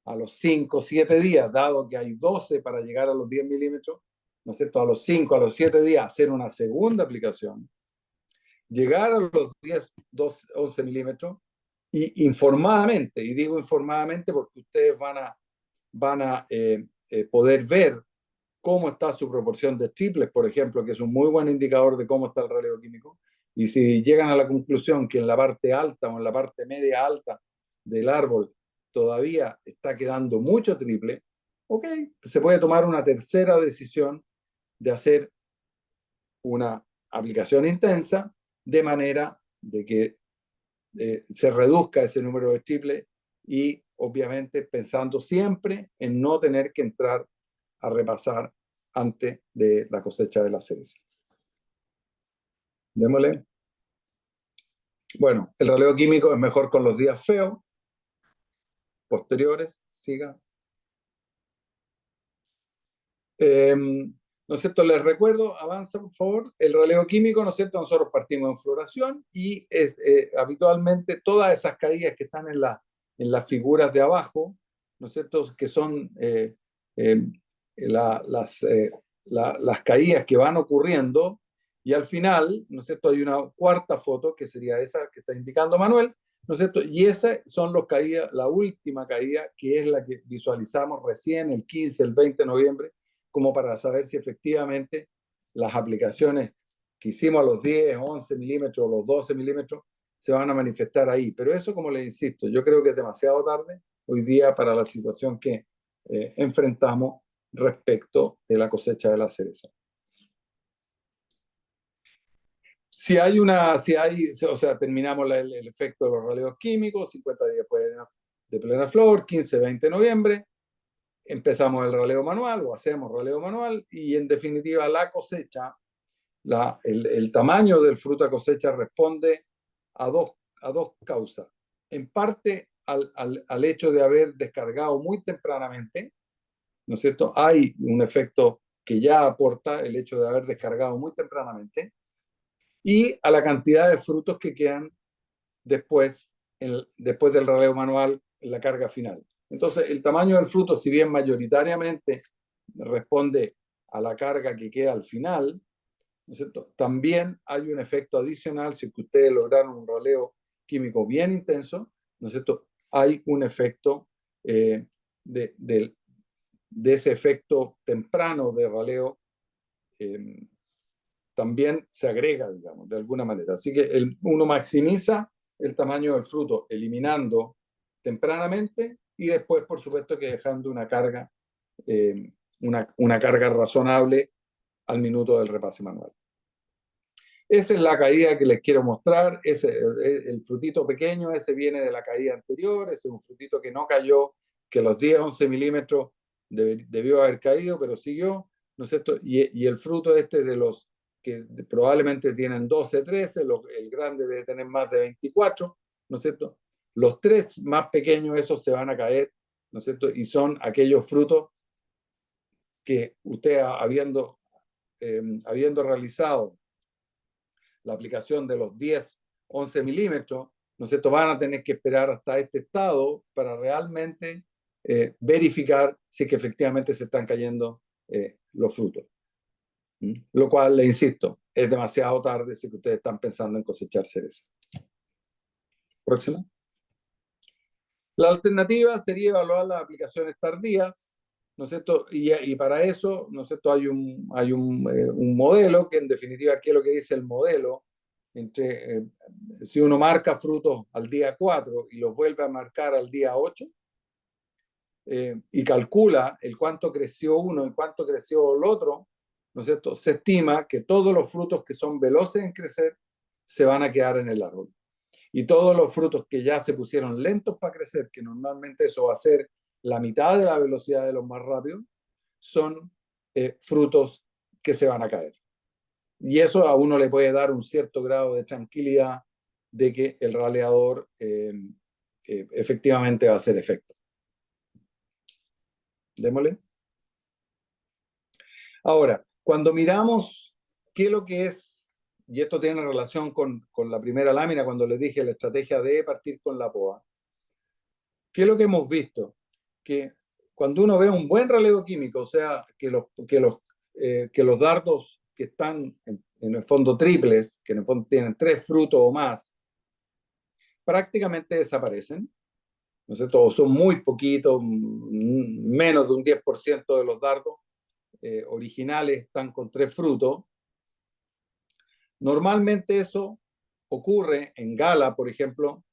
a los 5, 7 días, dado que hay 12 para llegar a los 10 milímetros, ¿no es cierto?, a los 5, a los 7 días hacer una segunda aplicación, llegar a los 10, 12, 11 milímetros y informadamente, y digo informadamente porque ustedes van a poder ver cómo está su proporción de triples, por ejemplo, que es un muy buen indicador de cómo está el relevo químico. Y si llegan a la conclusión que en la parte alta o en la parte media alta del árbol todavía está quedando mucho triple, ok, se puede tomar una tercera decisión de hacer una aplicación intensa de manera de que se reduzca ese número de triple y obviamente pensando siempre en no tener que entrar a repasar antes de la cosecha de la cereza. Démosle. Bueno, el relevo químico es mejor con los días feos, posteriores, siga. ¿No es cierto? Les recuerdo, avanza por favor, el relevo químico, ¿no es cierto? Nosotros partimos en floración y habitualmente todas esas caídas que están en las figuras de abajo, ¿no es cierto? Que son las caídas que van ocurriendo y al final, ¿no es cierto? Hay una cuarta foto que sería esa que está indicando Manuel, ¿no es cierto? Y esa son la última caída, que es la que visualizamos recién el 15, el 20 de noviembre, como para saber si efectivamente las aplicaciones que hicimos a los 10, 11 milímetros o los 12 milímetros se van a manifestar ahí. Pero eso, como les insisto, yo creo que es demasiado tarde hoy día para la situación que enfrentamos respecto de la cosecha de la cereza. Terminamos el efecto de los relevos químicos, 50 días después de plena flor, 15, 20 de noviembre, empezamos el relevo manual o hacemos relevo manual y en definitiva la cosecha, el tamaño del fruto a cosecha responde a dos causas. En parte al hecho de haber descargado muy tempranamente, ¿no es cierto? Hay un efecto que ya aporta el hecho de haber descargado muy tempranamente y a la cantidad de frutos que quedan después después del raleo manual en la carga final. Entonces, el tamaño del fruto, si bien mayoritariamente responde a la carga que queda al final, ¿no es cierto? También hay un efecto adicional, si ustedes lograron un raleo químico bien intenso, ¿no es cierto? Hay un efecto de ese efecto temprano de raleo, también se agrega, digamos, de alguna manera. Así que uno maximiza el tamaño del fruto eliminando tempranamente y después, por supuesto, que dejando una carga, una carga razonable al minuto del repase manual. Esa es la caída que les quiero mostrar. El frutito pequeño, ese viene de la caída anterior. Ese es un frutito que no cayó, que a los 10-11 milímetros debió haber caído, pero siguió, ¿no es cierto? Y el fruto este de los que probablemente tienen 12, 13, el grande debe tener más de 24, ¿no es cierto? Los tres más pequeños, esos se van a caer, ¿no es cierto? Y son aquellos frutos que usted, habiendo realizado la aplicación de los 10-11 milímetros, ¿no es cierto?, van a tener que esperar hasta este estado para realmente verificar si es que efectivamente se están cayendo los frutos. Lo cual, le insisto, es demasiado tarde si ustedes están pensando en cosechar cereza. Próxima. La alternativa sería evaluar las aplicaciones tardías, ¿no es cierto? Y para eso, ¿no es cierto?, hay un modelo que, en definitiva, ¿qué es lo que dice el modelo? Si uno marca frutos al día 4 y los vuelve a marcar al día 8, y calcula el cuánto creció uno y cuánto creció el otro, ¿no es cierto?, se estima que todos los frutos que son veloces en crecer se van a quedar en el árbol. Y todos los frutos que ya se pusieron lentos para crecer, que normalmente eso va a ser la mitad de la velocidad de los más rápidos, son frutos que se van a caer. Y eso a uno le puede dar un cierto grado de tranquilidad de que el raleador efectivamente va a hacer efecto. Démosle. Ahora, cuando miramos qué es lo que es, y esto tiene relación con la primera lámina, cuando les dije la estrategia de partir con la poda, ¿qué es lo que hemos visto? Que cuando uno ve un buen raleo químico, o sea, que los dardos que están en el fondo triples, que en el fondo tienen 3 frutos o más, prácticamente desaparecen, ¿no es cierto? O son muy poquitos, menos de un 10% de los dardos originales están con 3 frutos. Normalmente eso ocurre en Gala, por ejemplo,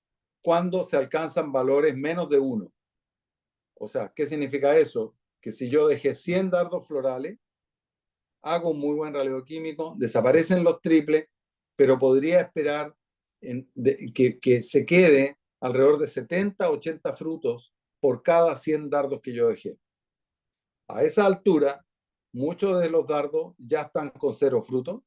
cuando se alcanzan valores menos de 1. O sea, ¿qué significa eso? Que si yo dejé 100 dardos florales, hago un muy buen raleo químico, desaparecen los triples, pero podría esperar que se quede alrededor de 70-80 frutos por cada 100 dardos que yo dejé. A esa altura, muchos de los dardos ya están con 0 frutos,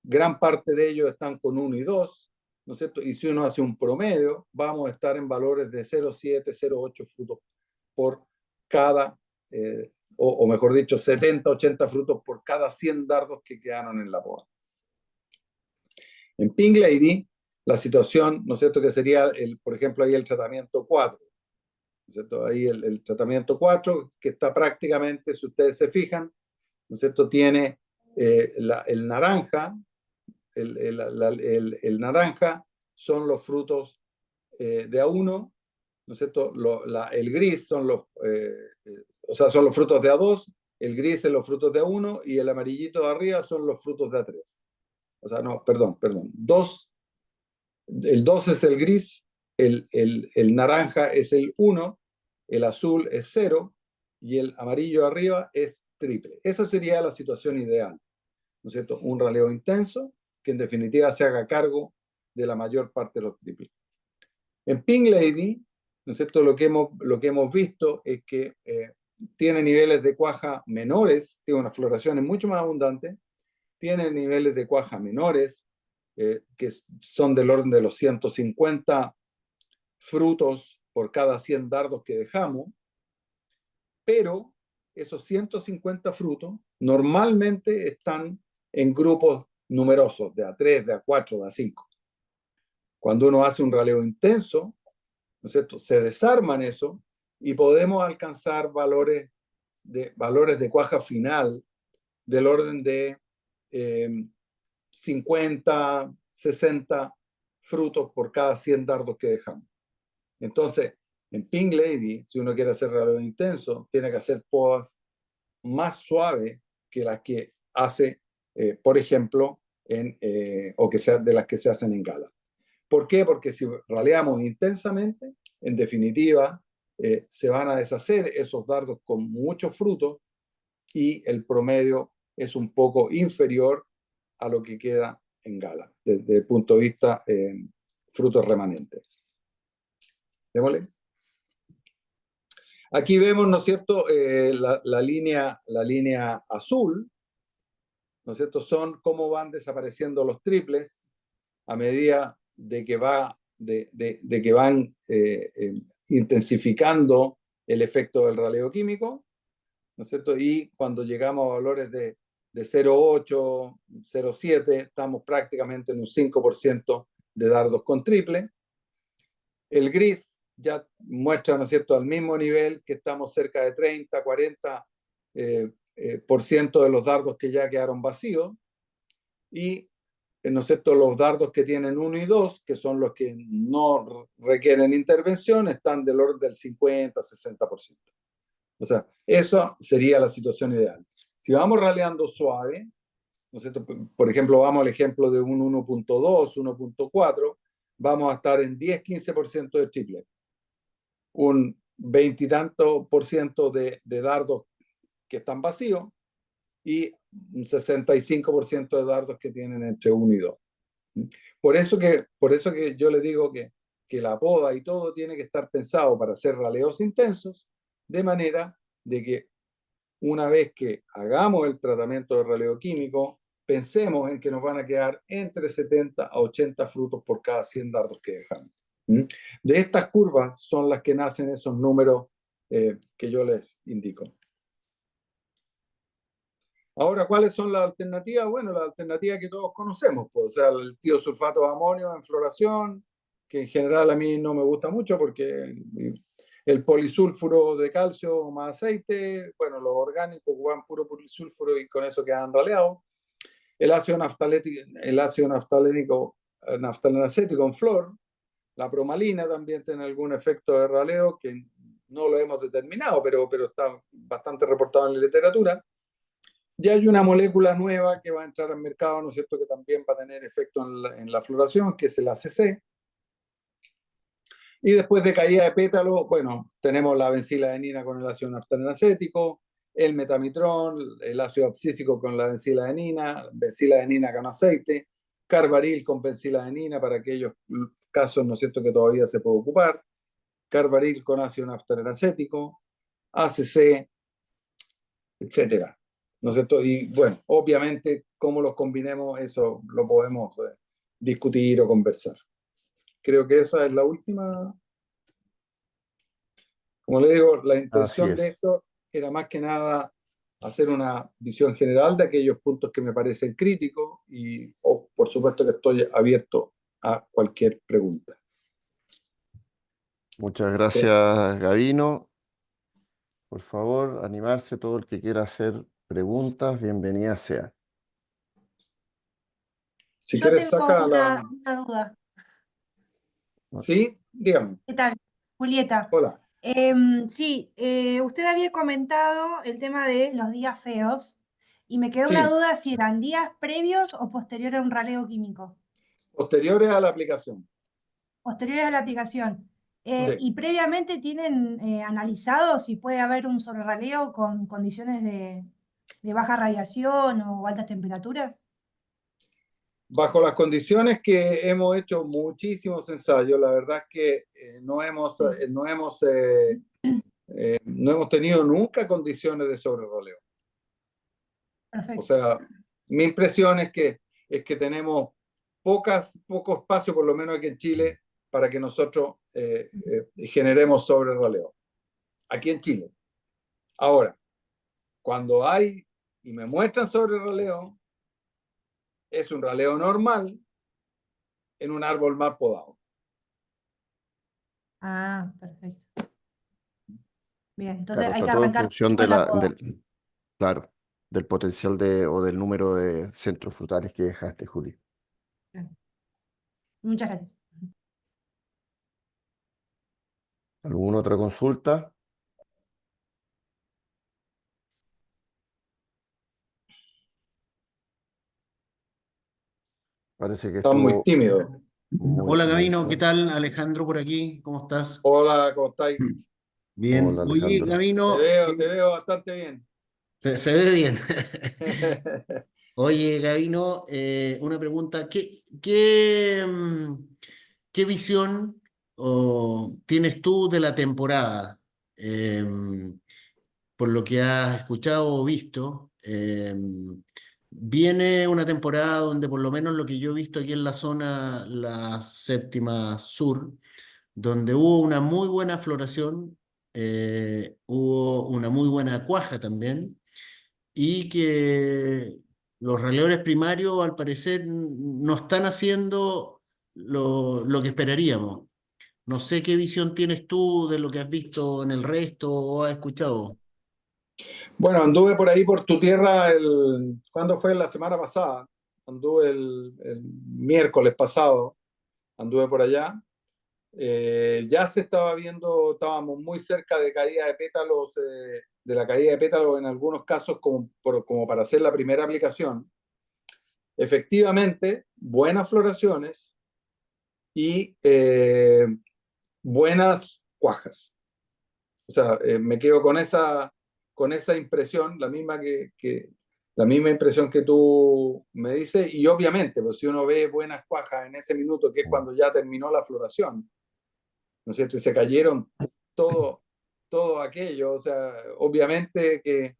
gran parte de ellos están con 1 y 2, ¿no es cierto? Y si uno hace un promedio, vamos a estar en valores de 0,7, 0,8 frutos por cada, o mejor dicho, 70-80 frutos por cada 100 dardos que quedaron en la poda. En Pink Lady, la situación, ¿no es cierto?, que sería, por ejemplo, ahí el tratamiento 4, ¿no es cierto? Ahí el tratamiento 4, que está prácticamente, si ustedes se fijan, ¿no es cierto?, tiene el naranja. El naranja son los frutos de A1, ¿no es cierto? El gris son son los frutos de A2, el gris es los frutos de A1 y el amarillito de arriba son los frutos de A3. O sea, no, perdón. El 2 es el gris, el naranja es el 1, el azul es 0 y el amarillo de arriba es triple. Esa sería la situación ideal, ¿no es cierto? Un raleo intenso que en definitiva se haga cargo de la mayor parte de los triples. En Pink Lady, ¿no es cierto?, lo que hemos visto es que tiene niveles de cuaja menores, tiene unas floraciones mucho más abundantes, tiene niveles de cuaja menores, que son del orden de los 150 frutos por cada 100 dardos que dejamos, pero esos 150 frutos normalmente están en grupos numerosos, de A3, de A4, de A5. Cuando uno hace un raleo intenso, ¿no es cierto?, se desarman eso y podemos alcanzar valores de cuaja final del orden de 50, 60 frutos por cada 100 dardos que dejamos. Entonces, en Pink Lady, si uno quiere hacer raleo intenso, tiene que hacer podas más suaves que las que hace, por ejemplo, o que sea de las que se hacen en Gala. ¿Por qué? Porque si raleamos intensamente, en definitiva, se van a deshacer esos dardos con muchos frutos y el promedio es un poco inferior a lo que queda en Gala, desde el punto de vista frutos remanentes. ¿Démosle? Aquí vemos, ¿no es cierto?, la línea azul, ¿no es cierto?, son cómo van desapareciendo los triples a medida de que van intensificando el efecto del raleo químico, ¿no es cierto? Y cuando llegamos a valores de 0,8, 0,7, estamos prácticamente en un 5% de dardos con triple. El gris ya muestra, ¿no es cierto?, al mismo nivel que estamos cerca de 30, 40 por ciento de los dardos que ya quedaron vacíos. Y, ¿no es cierto?, los dardos que tienen 1 y 2, que son los que no requieren intervención, están del orden del 50, 60%. O sea, esa sería la situación ideal. Si vamos raleando suave, ¿no es cierto?, por ejemplo, vamos al ejemplo de un 1.2, 1.4, vamos a estar en 10-15% de triple. Un 20 y tanto por ciento de dardos que están vacíos y un 65% de dardos que tienen entre 1 y 2. Por eso que yo le digo que la poda y todo tiene que estar pensado para hacer raleos intensos, de manera de que una vez que hagamos el tratamiento de raleo químico, pensemos en que nos van a quedar entre 70 a 80 frutos por cada 100 dardos que dejamos. De estas curvas son las que nacen esos números que yo les indico. Ahora, ¿cuáles son las alternativas? Bueno, las alternativas que todos conocemos, pues, o sea, el tiosulfato de amonio en floración, que en general a mí no me gusta mucho porque el polisulfuro de calcio más aceite, bueno, los orgánicos ocupan puro polisulfuro y con eso quedan raleados. El ácido naftalenacético en flor, la bromalina también tiene algún efecto de raleo que no lo hemos determinado, pero está bastante reportado en la literatura. Y hay una molécula nueva que va a entrar al mercado, ¿no es cierto?, que también va a tener efecto en la floración, que es el ACC. Y después de caída de pétalo, bueno, tenemos la benciladenina con el ácido naftalenacético, el metamitrón, el ácido abscísico con la benciladenina con aceite, carbaril con benciladenina para aquellos casos, ¿no es cierto?, que todavía se puede ocupar, carbaril con ácido naftalenacético, ACC, etcétera. ¿No es cierto? Y bueno, obviamente, cómo los combinemos, eso lo podemos discutir o conversar. Creo que esa es la última. Como le digo, la intención de esto era más que nada hacer una visión general de aquellos puntos que me parecen críticos y, por supuesto, que estoy abierto a cualquier pregunta. Muchas gracias, Gavino. Por favor, animarse todo el que quiera hacer preguntas, bienvenida sea. Si Yo quieres, tengo saca una duda. Sí, dígame. ¿Qué tal? Julieta. Hola. Sí, usted había comentado el tema de los días feos y me quedó Sí, una duda si eran días previos o posteriores a un raleo químico. posteriores a la aplicación. Posteriores a la aplicación. Sí. ¿Y previamente tienen analizado si puede haber un sobrerraleo con condiciones de baja radiación o altas temperaturas? Bajo las condiciones que hemos hecho muchísimos ensayos, la verdad es que no hemos tenido nunca condiciones de sobrerroleo. Perfecto. O sea, mi impresión es que tenemos poco espacio, por lo menos aquí en Chile, para que nosotros generemos sobrerroleo. Aquí en Chile. Ahora, cuando hay y me muestran sobrerroleo, es un raleo normal, en un árbol mal podado. Ah, perfecto. Bien, entonces Claro, hay está que todo en arrancar función de con la poda. claro, del potencial o del número de centros frutales que dejaste, Juli. Bien. Muchas gracias. ¿Alguna otra consulta? Parece que Están muy estuvo tímidos. muy, Hola muy Gabino, ¿qué bueno. tal? Alejandro por aquí, ¿cómo estás? Hola, ¿cómo estáis? Bien. Hola, Oye, Alejandro. Gabino, Te veo bastante bien. se ve bien. Oye, Gabino, una pregunta. ¿Qué visión tienes tú de la temporada? Por lo que has escuchado o visto, viene una temporada donde por lo menos lo que yo he visto aquí en la zona, la séptima sur, donde hubo una muy buena floración, hubo una muy buena cuaja también, y que los raleadores primarios al parecer no están haciendo lo que esperaríamos. No sé qué visión tienes tú de lo que has visto en el resto o has escuchado. Bueno, anduve por ahí por tu tierra ¿cuándo fue? La semana pasada. Anduve el miércoles pasado, anduve por allá. Ya se estaba viendo, estábamos muy cerca de caída de pétalos, de la caída de pétalos en algunos casos como para hacer la primera aplicación. Efectivamente, buenas floraciones y buenas cuajas. O sea, me quedo con esa impresión, la misma impresión que tú me dices, y obviamente, pues si uno ve buenas cuajas en ese minuto, que es cuando ya terminó la floración, ¿no es cierto? Y se cayeron todo, todo aquello, o sea, obviamente que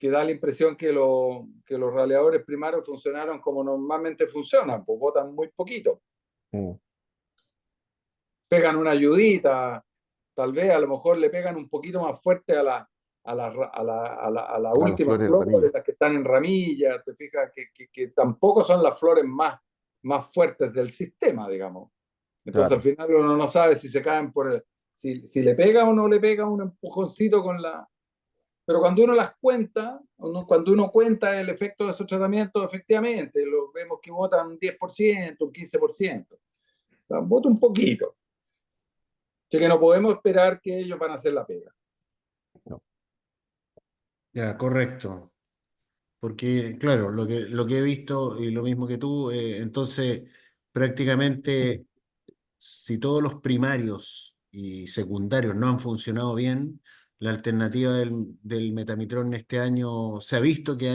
da la impresión que los raleadores primarios funcionaron como normalmente funcionan, pues botan muy poquito, Mm, pegan una ayudita, tal vez a lo mejor le pegan un poquito más fuerte a la a las última flores de flor, ramilla. las que están en ramilla, te fijas que tampoco son las flores más fuertes del sistema, digamos. Entonces al Claro, final uno no sabe si se caen si le pega o no le pega un empujoncito con la... Pero cuando uno las cuenta, cuando uno cuenta el efecto de esos tratamientos, efectivamente, lo vemos que votan un 10%, un 15%. O sea, vota un poquito. Así que no podemos esperar que ellos van a hacer la pega. no. Ya, correcto. Porque, claro, lo que he visto y lo mismo que tú, entonces prácticamente si todos los primarios y secundarios no han funcionado bien, la alternativa del metamitrón este año se ha visto que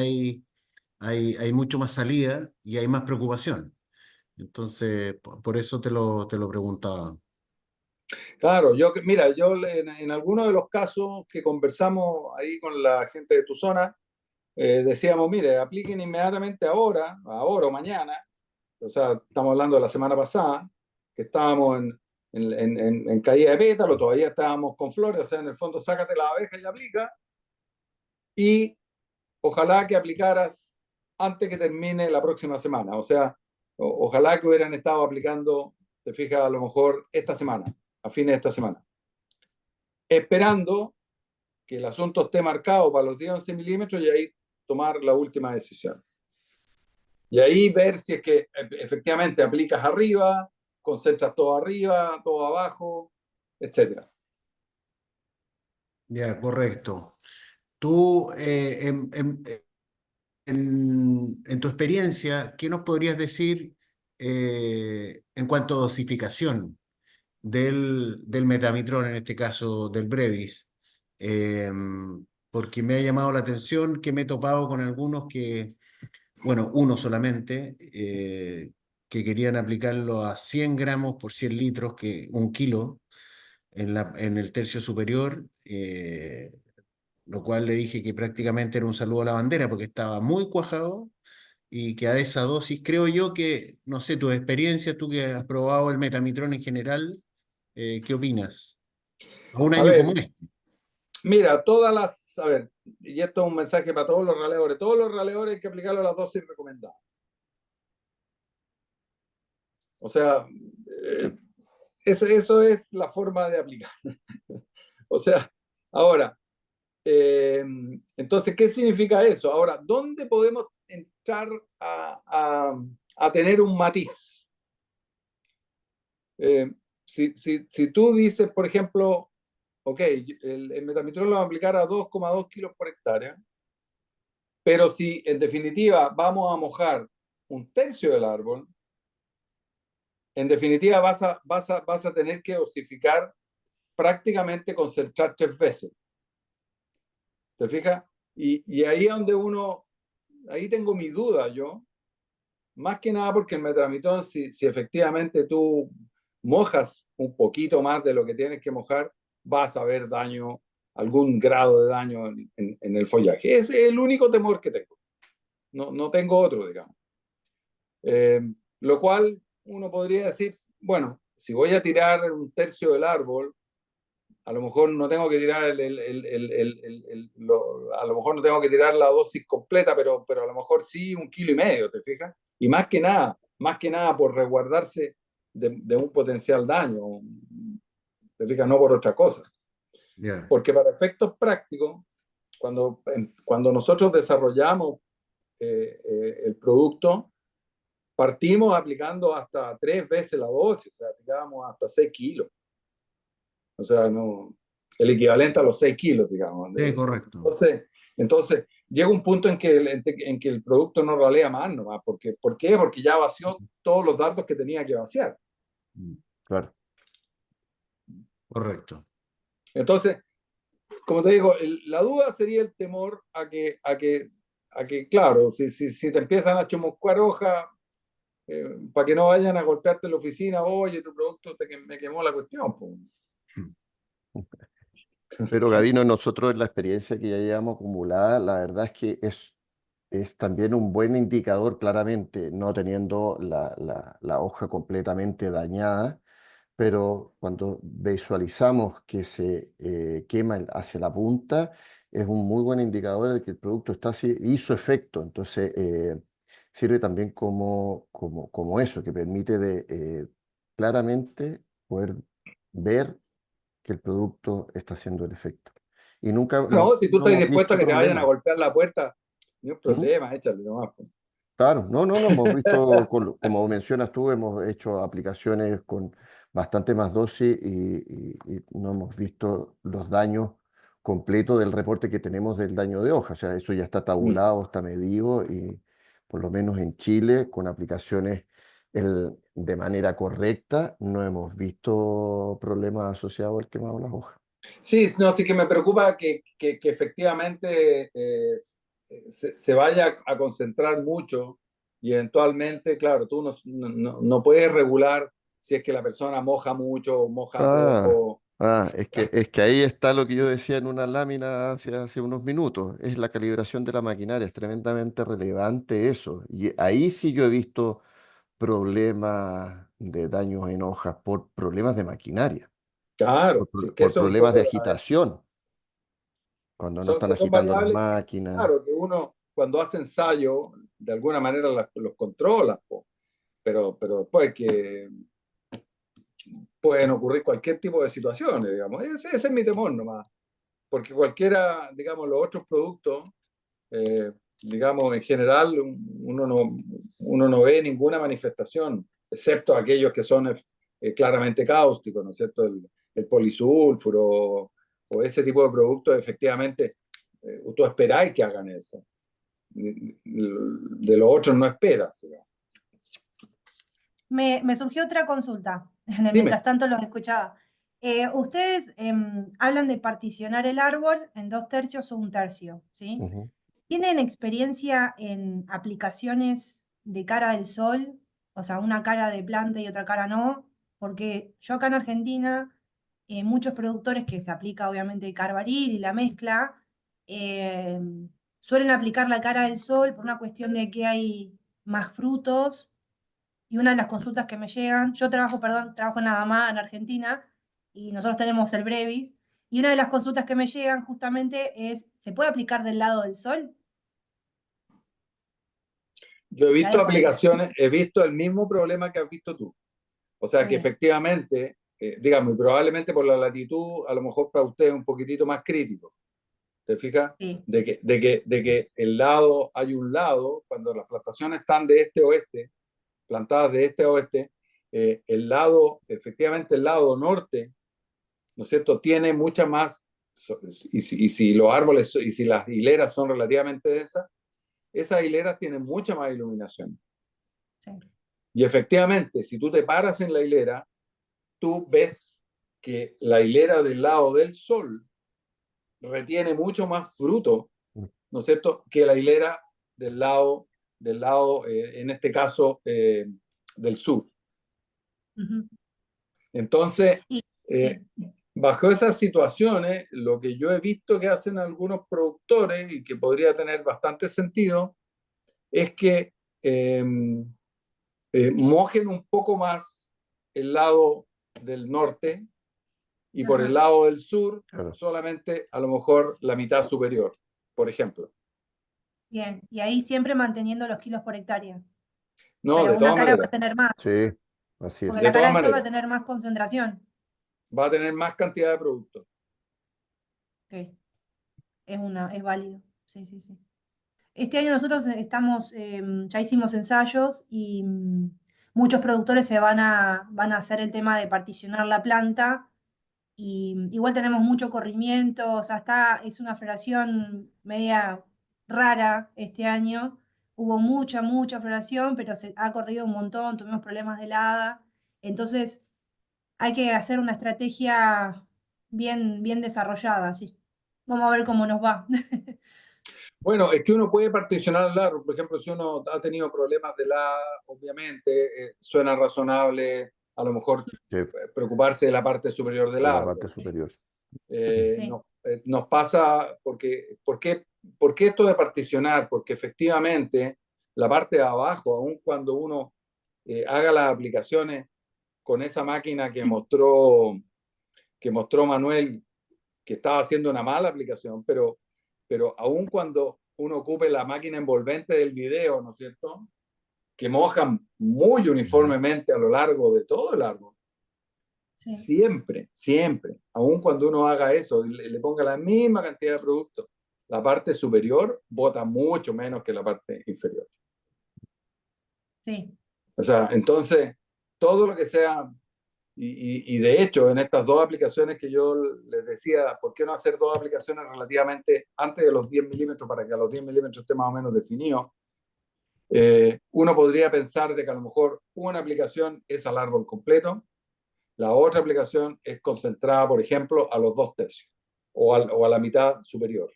hay mucho más salida y hay más preocupación. Entonces, por eso te lo preguntaba. Claro, mira, en algunos de los casos que conversamos ahí con la gente de tu zona, decíamos, mire, apliquen inmediatamente ahora o mañana. O sea, estamos hablando de la semana pasada, que estábamos en caída de pétalo, todavía estábamos con flores, o sea, en el fondo sácate la abeja y aplica, y ojalá que aplicaras antes que termine la próxima semana, o sea, ojalá que hubieran estado aplicando, te fijas, a lo mejor esta semana, a fines de esta semana, esperando que el asunto esté marcado para los 10 11 milímetros y ahí tomar la última decisión. Y ahí ver si es que efectivamente aplicas arriba, concentras todo arriba, todo abajo, etcétera. Ya, correcto. Tú, en tu experiencia, ¿qué nos podrías decir en cuanto a dosificación del metamitrón, en este caso del Brevis? Eh, Porque me ha llamado la atención que me he topado con algunos que, bueno, uno solamente, que querían aplicarlo a 100 gramos por 100 litros, que 1 kilo en el tercio superior. Lo cual le dije que prácticamente era un saludo a la bandera porque estaba muy cuajado y que a esa dosis creo yo que, no sé, tus experiencias, tú que has probado el metamitrón en general, ¿qué opinas? A un A año como ver, este. mira, a ver, y esto es un mensaje para todos los raleadores hay que aplicarlo a las dosis recomendadas. O sea, eso es la forma de aplicar. O sea, ahora, entonces, ¿qué significa eso? Ahora, ¿dónde podemos entrar a tener un matiz? Si tú dices, por ejemplo, ok, el metamitrol lo vamos a aplicar a 2,2 kilos por hectárea, pero si en definitiva vamos a mojar un tercio del árbol, en definitiva vas a tener que osificar prácticamente concentrar 3 veces. ¿Te fijas? Y ahí es donde ahí tengo mi duda yo, más que nada porque el metramitón, si efectivamente tú mojas un poquito más de lo que tienes que mojar, vas a ver daño, algún grado de daño en el follaje. Ese es el único temor que tengo. No tengo otro, digamos. Lo cual uno podría decir, bueno, si voy a tirar un tercio del árbol, a lo mejor no tengo que tirar a lo mejor no tengo que tirar la dosis completa, pero a lo mejor sí 1,5 kilos, ¿te fijas? Y más que nada por resguardarse de un potencial daño, ¿te fijas? No por otra cosa. Ya. Porque para efectos prácticos, cuando nosotros desarrollamos el producto, partimos aplicando hasta 3 veces la dosis, o sea, aplicábamos hasta 6 kilos. O sea, no, el equivalente a los 6 kilos, digamos. Sí, correcto. Entonces, llega un punto en que el producto no ralea más nomás. ¿Por qué? Porque ya vació todos los datos que tenía que vaciar. Claro. Correcto. Entonces, como te digo, la duda sería el temor a que claro, si te empiezan a chamuscar hojas, para que no vayan a golpearte en la oficina, oye, tu producto me quemó la cuestión. Pues. Pero Gabino, nosotros en la experiencia que ya llevamos acumulada, la verdad es que es también un buen indicador, claramente, no teniendo la hoja completamente dañada, pero cuando visualizamos que se quema hacia la punta, es un muy buen indicador de que el producto hizo efecto. Entonces, sirve también como eso, que permite claramente poder ver que el producto está haciendo el efecto. Y nunca No, si tú no estás hemos dispuesto a visto que te vayan a problemas. golpear la puerta, no hay ¿Mm? problema, échale nomás. Pues. Claro, no hemos visto, como mencionas tú, hemos hecho aplicaciones con bastante más dosis y no hemos visto los daños completos del reporte que tenemos del daño de hoja. O sea, eso ya está tabulado, está medido y por lo menos en Chile, con aplicaciones de manera correcta, no hemos visto problemas asociados al quemado de las hojas. Sí, no, sí que me preocupa que efectivamente se vaya a concentrar mucho y eventualmente, claro, tú no puedes regular si es que la persona moja mucho o moja Ah, poco. es que ahí está lo que yo decía en una lámina hace unos minutos, es la calibración de la maquinaria, es tremendamente relevante eso. Y ahí sí yo he visto problemas de daños en hojas por problemas de maquinaria, Claro, sí, que por eso es un problemas de poco, agitación, cuando no están que son agitando las variables que, máquinas. claro, que uno cuando hace ensayo, de alguna manera los controla, po. Pero después que pueden ocurrir cualquier tipo de situaciones, digamos. Ese es mi temor nomás. Porque cualquiera, digamos, los otros productos, digamos, en general, uno no ve ninguna manifestación, excepto aquellos que son claramente cáusticos, ¿no es cierto? El polisulfuro o ese tipo de productos, efectivamente, tú esperáis que hagan eso. De los otros no esperas, digamos. Me surgió otra consulta. Dime. Mientras tanto los escuchaba. Ustedes hablan de particionar el árbol en 2/3 o 1/3, ¿sí? Ujú. ¿Tienen experiencia en aplicaciones de cara del sol? O sea, una cara de planta y otra cara no. Porque yo acá en Argentina, muchos productores que se aplica obviamente carbaril y la mezcla, eh, suelen aplicar la cara del sol por una cuestión de que hay más frutos. Y una de las consultas que me llegan, yo trabajo en Adamá, en Argentina, y nosotros tenemos el Brevis, y una de las consultas que me llegan justamente es, ¿se puede aplicar del lado del sol? Yo he La visto dejo ahí. aplicaciones, he visto el mismo problema que has visto tú. O sea que Bien. efectivamente, digamos, y probablemente por la latitud, a lo mejor para usted es un poquitito más crítico. ¿Te fijas? Sí. De que el lado, hay un lado, cuando las plantaciones están de este a oeste, plantadas de este a oeste, el lado, efectivamente el lado norte, ¿no es cierto?, tiene mucha más, y si los árboles, y si las hileras son relativamente densas, esas hileras tienen mucha más iluminación. Sí. Y efectivamente, si tú te paras en la hilera, tú ves que la hilera del lado del sol retiene mucho más fruto, ¿no es cierto?, que la hilera del lado en este caso, del sur. Ujú. Entonces, Y eh, sí, bajo esas situaciones, lo que yo he visto que hacen algunos productores y que podría tener bastante sentido es que eh, mojen un poco más el lado del norte y por el ajá, lado del sur Claro. solamente a lo mejor la mitad superior, por ejemplo. bien. Y ahí siempre manteniendo los kilos por hectárea. No, Pero de una todas cara va a maneras, tener más, Sí, así porque de la es. cara todas del sol va a maneras, tener más concentración. va a tener más cantidad de producto. Ok, es válido. Sí, sí, sí. Este año nosotros estamos, ya hicimos ensayos y muchos productores van a hacer el tema de particionar la planta. Y igual tenemos mucho corrimiento, o sea, es una floración media rara este año. Hubo mucha floración, pero se ha corrido un montón, tuvimos problemas de helada. Entonces, hay que hacer una estrategia bien desarrollada, sí. Vamos a ver cómo nos va. Bueno, es que uno puede particionar el árbol. Por ejemplo, si uno ha tenido problemas de la, obviamente, suena razonable a lo mejor Sí, preocuparse de la parte superior del de la parte árbol. superior. Sí, Nos pasa, ¿por qué esto de particionar? Porque efectivamente la parte de abajo, aun cuando uno haga las aplicaciones con esa máquina que mostró Manuel, que estaba haciendo una mala aplicación, pero aun cuando uno ocupe la máquina envolvente del video, ¿no es cierto?, que mojan muy uniformemente a lo largo de todo el árbol. sí, Siempre, aun cuando uno haga eso y le ponga la misma cantidad de producto, la parte superior bota mucho menos que la parte inferior. sí. O sea, entonces, todo lo que sea, y de hecho, en estas dos aplicaciones que yo les decía, ¿por qué no hacer dos aplicaciones relativamente antes de los 10 milímetros para que a los 10 milímetros esté más o menos definido? Uno podría pensar de que a lo mejor una aplicación es al árbol completo, la otra aplicación es concentrada, por ejemplo, a los 2/3 o a la mitad superior,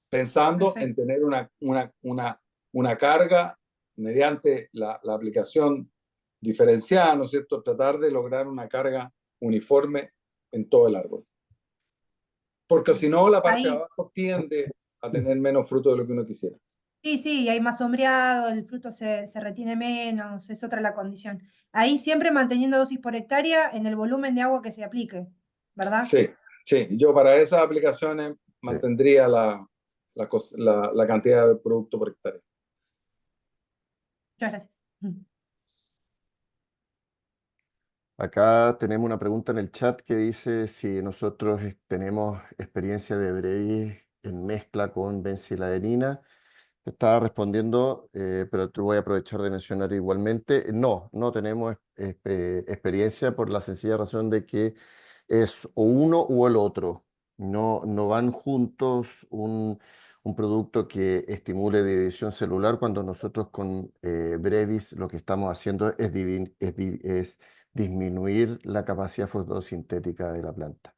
pensando en Perfecto. tener una carga mediante la aplicación diferenciada, ¿no es cierto? Tratar de lograr una carga uniforme en todo el árbol. Porque si no, la parte de Ahí, abajo tiende a tener menos fruto de lo que uno quisiera. sí, sí, hay más sombreado, el fruto se retiene menos, es otra la condición. Ahí siempre manteniendo dosis por hectárea en el volumen de agua que se aplique, ¿verdad? Sí, sí, yo para esas aplicaciones Sí. mantendría la cantidad de producto por hectárea. Muchas gracias. Acá tenemos una pregunta en el chat que dice si nosotros tenemos experiencia de Brevis en mezcla con benciladenina. Te estaba respondiendo, pero te voy a aprovechar de mencionar igualmente. No, no tenemos experiencia por la sencilla razón de que es o uno o el otro. No, no van juntos un producto que estimule división celular cuando nosotros con Brevis lo que estamos haciendo es disminuir la capacidad fotosintética de la planta.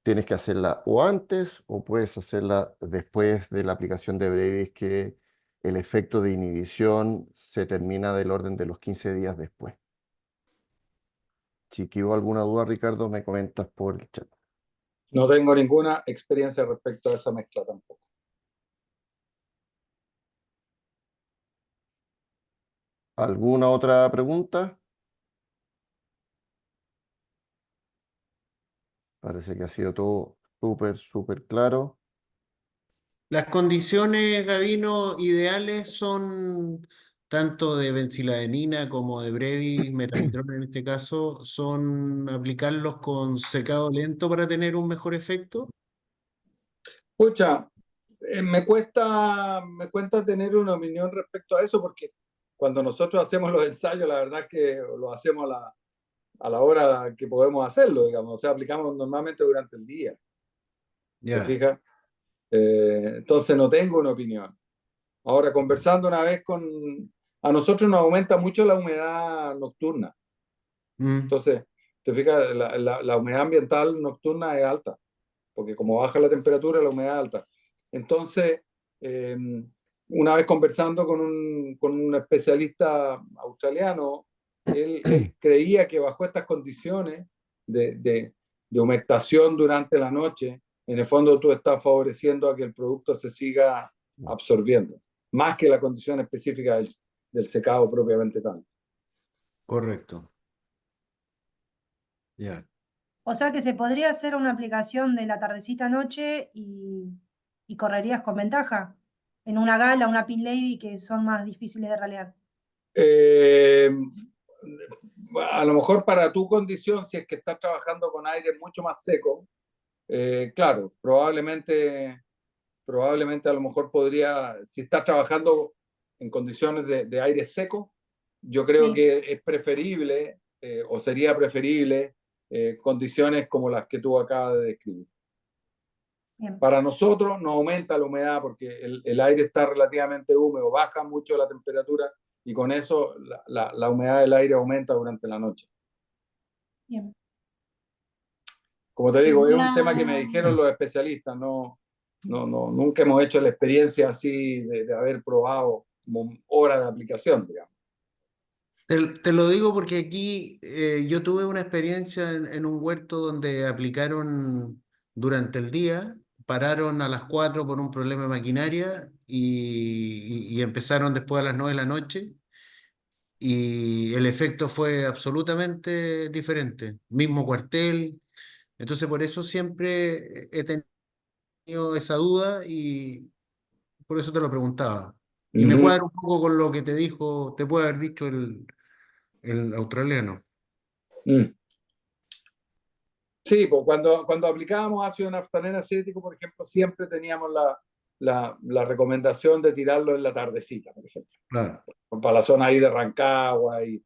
Tienes que hacerla o antes o puedes hacerla después de la aplicación de Brevis, que el efecto de inhibición se termina del orden de los 15 días después. Si hubo alguna duda, Ricardo, me comentas por el chat. No tengo ninguna experiencia respecto a esa mezcla tampoco. ¿Alguna otra pregunta? Parece que ha sido todo súper claro. Las condiciones, Gavino, ideales son tanto de benciladenina como de Brevis, metamitrol en este caso, son aplicarlos con secado lento para tener un mejor efecto? Pucha, me cuesta tener una opinión respecto a eso porque cuando nosotros hacemos los ensayos, la verdad es que lo hacemos a la hora que podemos hacerlo, digamos, o sea, aplicamos normalmente durante el día, ¿te Ya. fijas? Entonces no tengo una opinión. Ahora, conversando una vez con... A nosotros nos aumenta mucho la humedad nocturna. Mm, Entonces, te fijas, la humedad ambiental nocturna es alta, porque como baja la temperatura, la humedad es alta. Entonces, eh, una vez conversando con un especialista australiano, él creía que bajo estas condiciones de humectación durante la noche, en el fondo tú estás favoreciendo a que el producto se siga absorbiendo, más que la condición específica del secado propiamente tal. correcto. Ya. O sea que se podría hacer una aplicación de la tardecita noche y correrías con ventaja en una gala, una pin lady que son más difíciles de ralear. Eh, a lo mejor para tu condición, si es que estás trabajando con aire mucho más seco, claro, probablemente a lo mejor podría, si estás trabajando en condiciones de aire seco, yo creo Sí, que es preferible o sería preferible condiciones como las que tú acabas de describir. bien. Para nosotros no aumenta la humedad porque el aire está relativamente húmedo, baja mucho la temperatura y con eso la humedad del aire aumenta durante la noche. Bien. Como te Y digo, es un tema que me una, dijeron los especialistas, nunca hemos hecho la experiencia así de haber probado como horas de aplicación, digamos. Te lo digo porque aquí yo tuve una experiencia en un huerto donde aplicaron durante el día, pararon a las 4 por un problema de maquinaria y empezaron después a las 9 de la noche y el efecto fue absolutamente diferente. Mismo cuartel, entonces por eso siempre he tenido esa duda y por eso te lo preguntaba. Y me Ujú. cuadra un poco con lo que te dijo, te puede haber dicho el australiano. Mm. Sí, pues cuando aplicábamos ácido naftaleno acético, por ejemplo, siempre teníamos la recomendación de tirarlo en la tardecita, por ejemplo, Claro. para la zona ahí de Rancagua y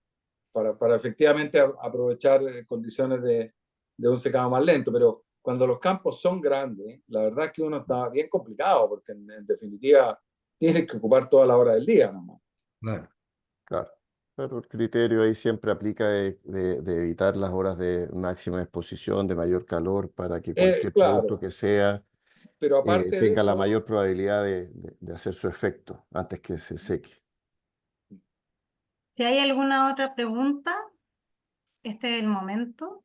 para efectivamente aprovechar condiciones de un secado más lento. Pero cuando los campos son grandes, la verdad es que uno está bien complicado, porque en definitiva tienes que ocupar toda la hora del día nomás. Claro. Claro, pero el criterio ahí siempre aplica de evitar las horas de máxima exposición, de mayor calor, para que cualquier producto Claro, que sea pero aparte de tenga la eso, mayor probabilidad de hacer su efecto antes que se seque. si hay alguna otra pregunta, este es el momento.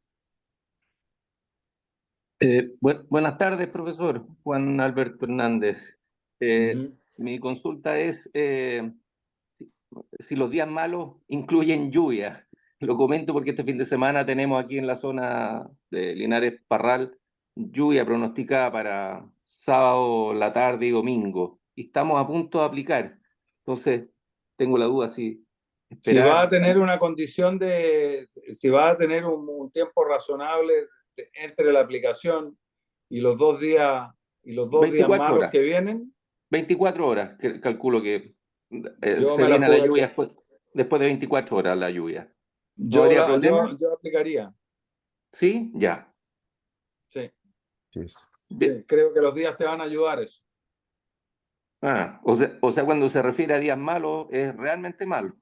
Buenas tardes, profesor Juan Alberto Hernández. ujú. Mi consulta es si los días malos incluyen lluvia. Lo comento porque este fin de semana tenemos aquí en la zona de Linares Parral lluvia pronosticada para sábado, la tarde y domingo. Y estamos a punto de aplicar. Entonces, tengo la duda si Si va esperar a tener una condición si va a tener un tiempo razonable entre la aplicación y los dos días 24 malos horas. que vienen, 24 horas, calculo que yo se me la viene la jugaría. lluvia después de 24 horas la lluvia. ¿No Yo, habría la, problema? yo, yo aplicaría. Sí, ya. Sí, Sí, es- Bien. sí, creo que los días te van a ayudar eso. O sea, cuando se refiere a días malos, es realmente malo.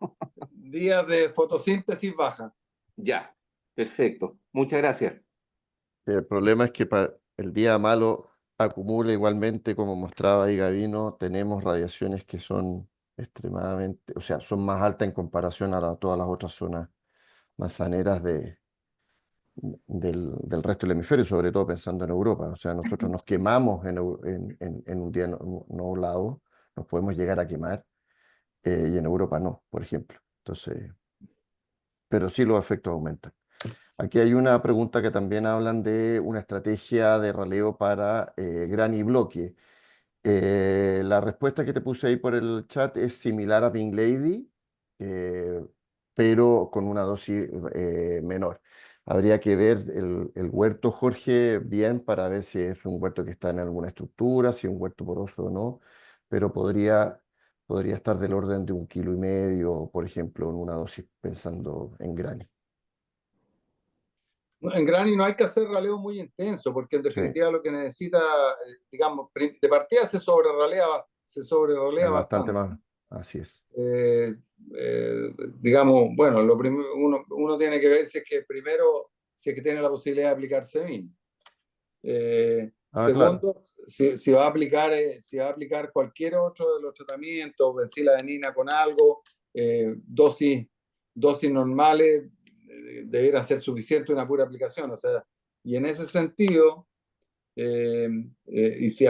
Días de fotosíntesis baja. Ya, perfecto. Muchas gracias. El problema es que para el día malo acumula igualmente, como mostraba ahí Gavino, tenemos radiaciones que son extremadamente, o sea, son más altas en comparación a todas las otras zonas manzaneras del resto del hemisferio, sobre todo pensando en Europa. O sea, nosotros nos quemamos en un día nublado, nos podemos llegar a quemar, y en Europa no, por ejemplo. Entonces, pero sí los efectos aumentan. Aquí hay una pregunta que también hablan de una estrategia de raleo para granibloque. La respuesta que te puse ahí por el chat es similar a Pink Lady. eh, pero con una dosis menor. Habría que ver el huerto, Jorge, bien para ver si es un huerto que está en alguna estructura, si es un huerto poroso o no, pero podría estar del orden de 1,5 kilos, por ejemplo, en una dosis pensando en grano. En Granny no hay que hacer raleo muy intenso, porque en Sí, definitiva lo que necesita, digamos, de partida se sobre es ralea bastante bastante. más, así es. Eh, digamos, bueno, uno tiene que ver si es que primero, si es que tiene la posibilidad de aplicar Sevin. Claro, Segundo, si va a aplicar, si va a aplicar cualquier otro de los tratamientos, benciladenina con algo, dosis normales, debiera ser suficiente una pura aplicación. O sea, y en ese sentido, y si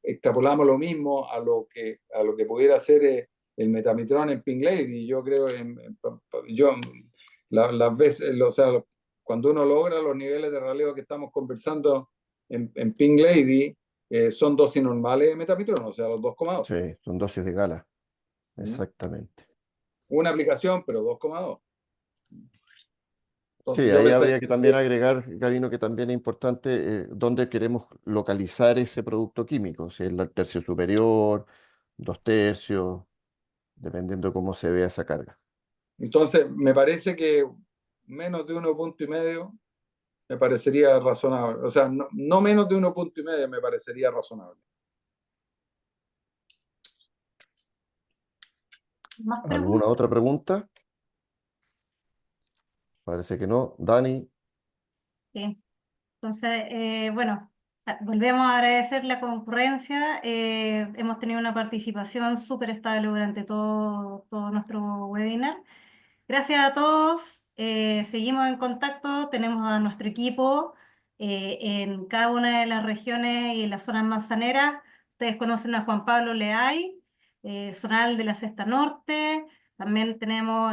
extrapolamos lo mismo a lo que pudiera ser el metamitrón en Pink Lady, yo creo, las veces, o sea, cuando uno logra los niveles de raleo que estamos conversando en Pink Lady, son dosis normales de metamitrón, o sea, los 2,2. sí, son dosis de gala, ¿Mm? exactamente. Una aplicación, pero 2,2. Sí, Entonces yo ahí pensaría habría que también agregar, Gabino, que también es importante dónde queremos localizar ese producto químico, si es el tercio superior, 2 tercios, dependiendo cómo se vea esa carga. entonces me parece que menos de 1,5 puntos me parecería razonable. O sea, no menos de 1,5 puntos me parecería razonable. ¿Más ¿Alguna preguntas? otra pregunta? Parece que no. Dani, Sí. Entonces, bueno, volvemos a agradecer la concurrencia. Hemos tenido una participación súper estable durante todo nuestro webinar. Gracias a todos. Seguimos en contacto. Tenemos a nuestro equipo en cada una de las regiones y en las zonas manzaneras. Ustedes conocen a Juan Pablo Leay, zonal de la Sexta Norte. También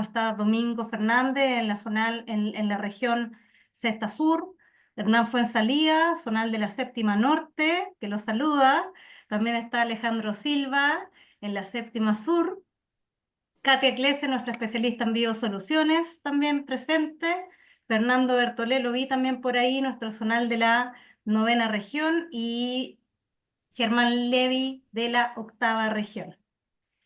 está Domingo Fernández en en la región Sexta Sur. Hernán Fuenzalía, zonal de la Séptima Norte, que los saluda. También está Alejandro Silva en la Séptima Sur. Katia Clese, nuestra especialista en biosoluciones, también presente. Fernando Bertolé, lo vi también por ahí, nuestro zonal de la Novena Región. Y Germán Levi de la Octava Región.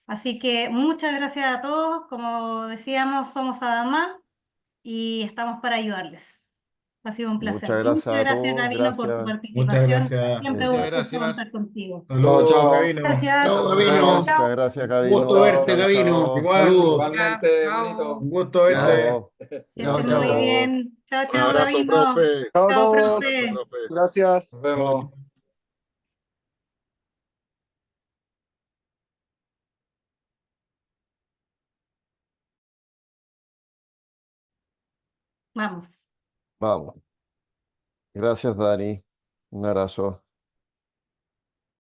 Así que muchas gracias a todos. Como decíamos, somos Adamá y estamos para ayudarles. Ha sido un placer. muchas Y gracias muchas a gracias, todos. Gabino, por tu Gracias. Muchas participación. gracias. Siempre Eso. un Muchas gusto gracias. contar contigo. Chao, Saludos, chao. Gabino. Gracias. Chao, Nos Gabino. vemos. Muchas gracias, Un gusto Gabino. verte, Chao, Gabino. chao. Igual. Igualmente, manito. Un gusto verte. Chao. Que Chao, estén Chao, muy chao. chao. bien. Chao, Un chao, abrazo, Gabino. profe. Chao a Chao, Un todos. abrazo, profe. profe. Gracias. Nos vemos. Vamos. Vamos. Gracias, Dani. Un abrazo.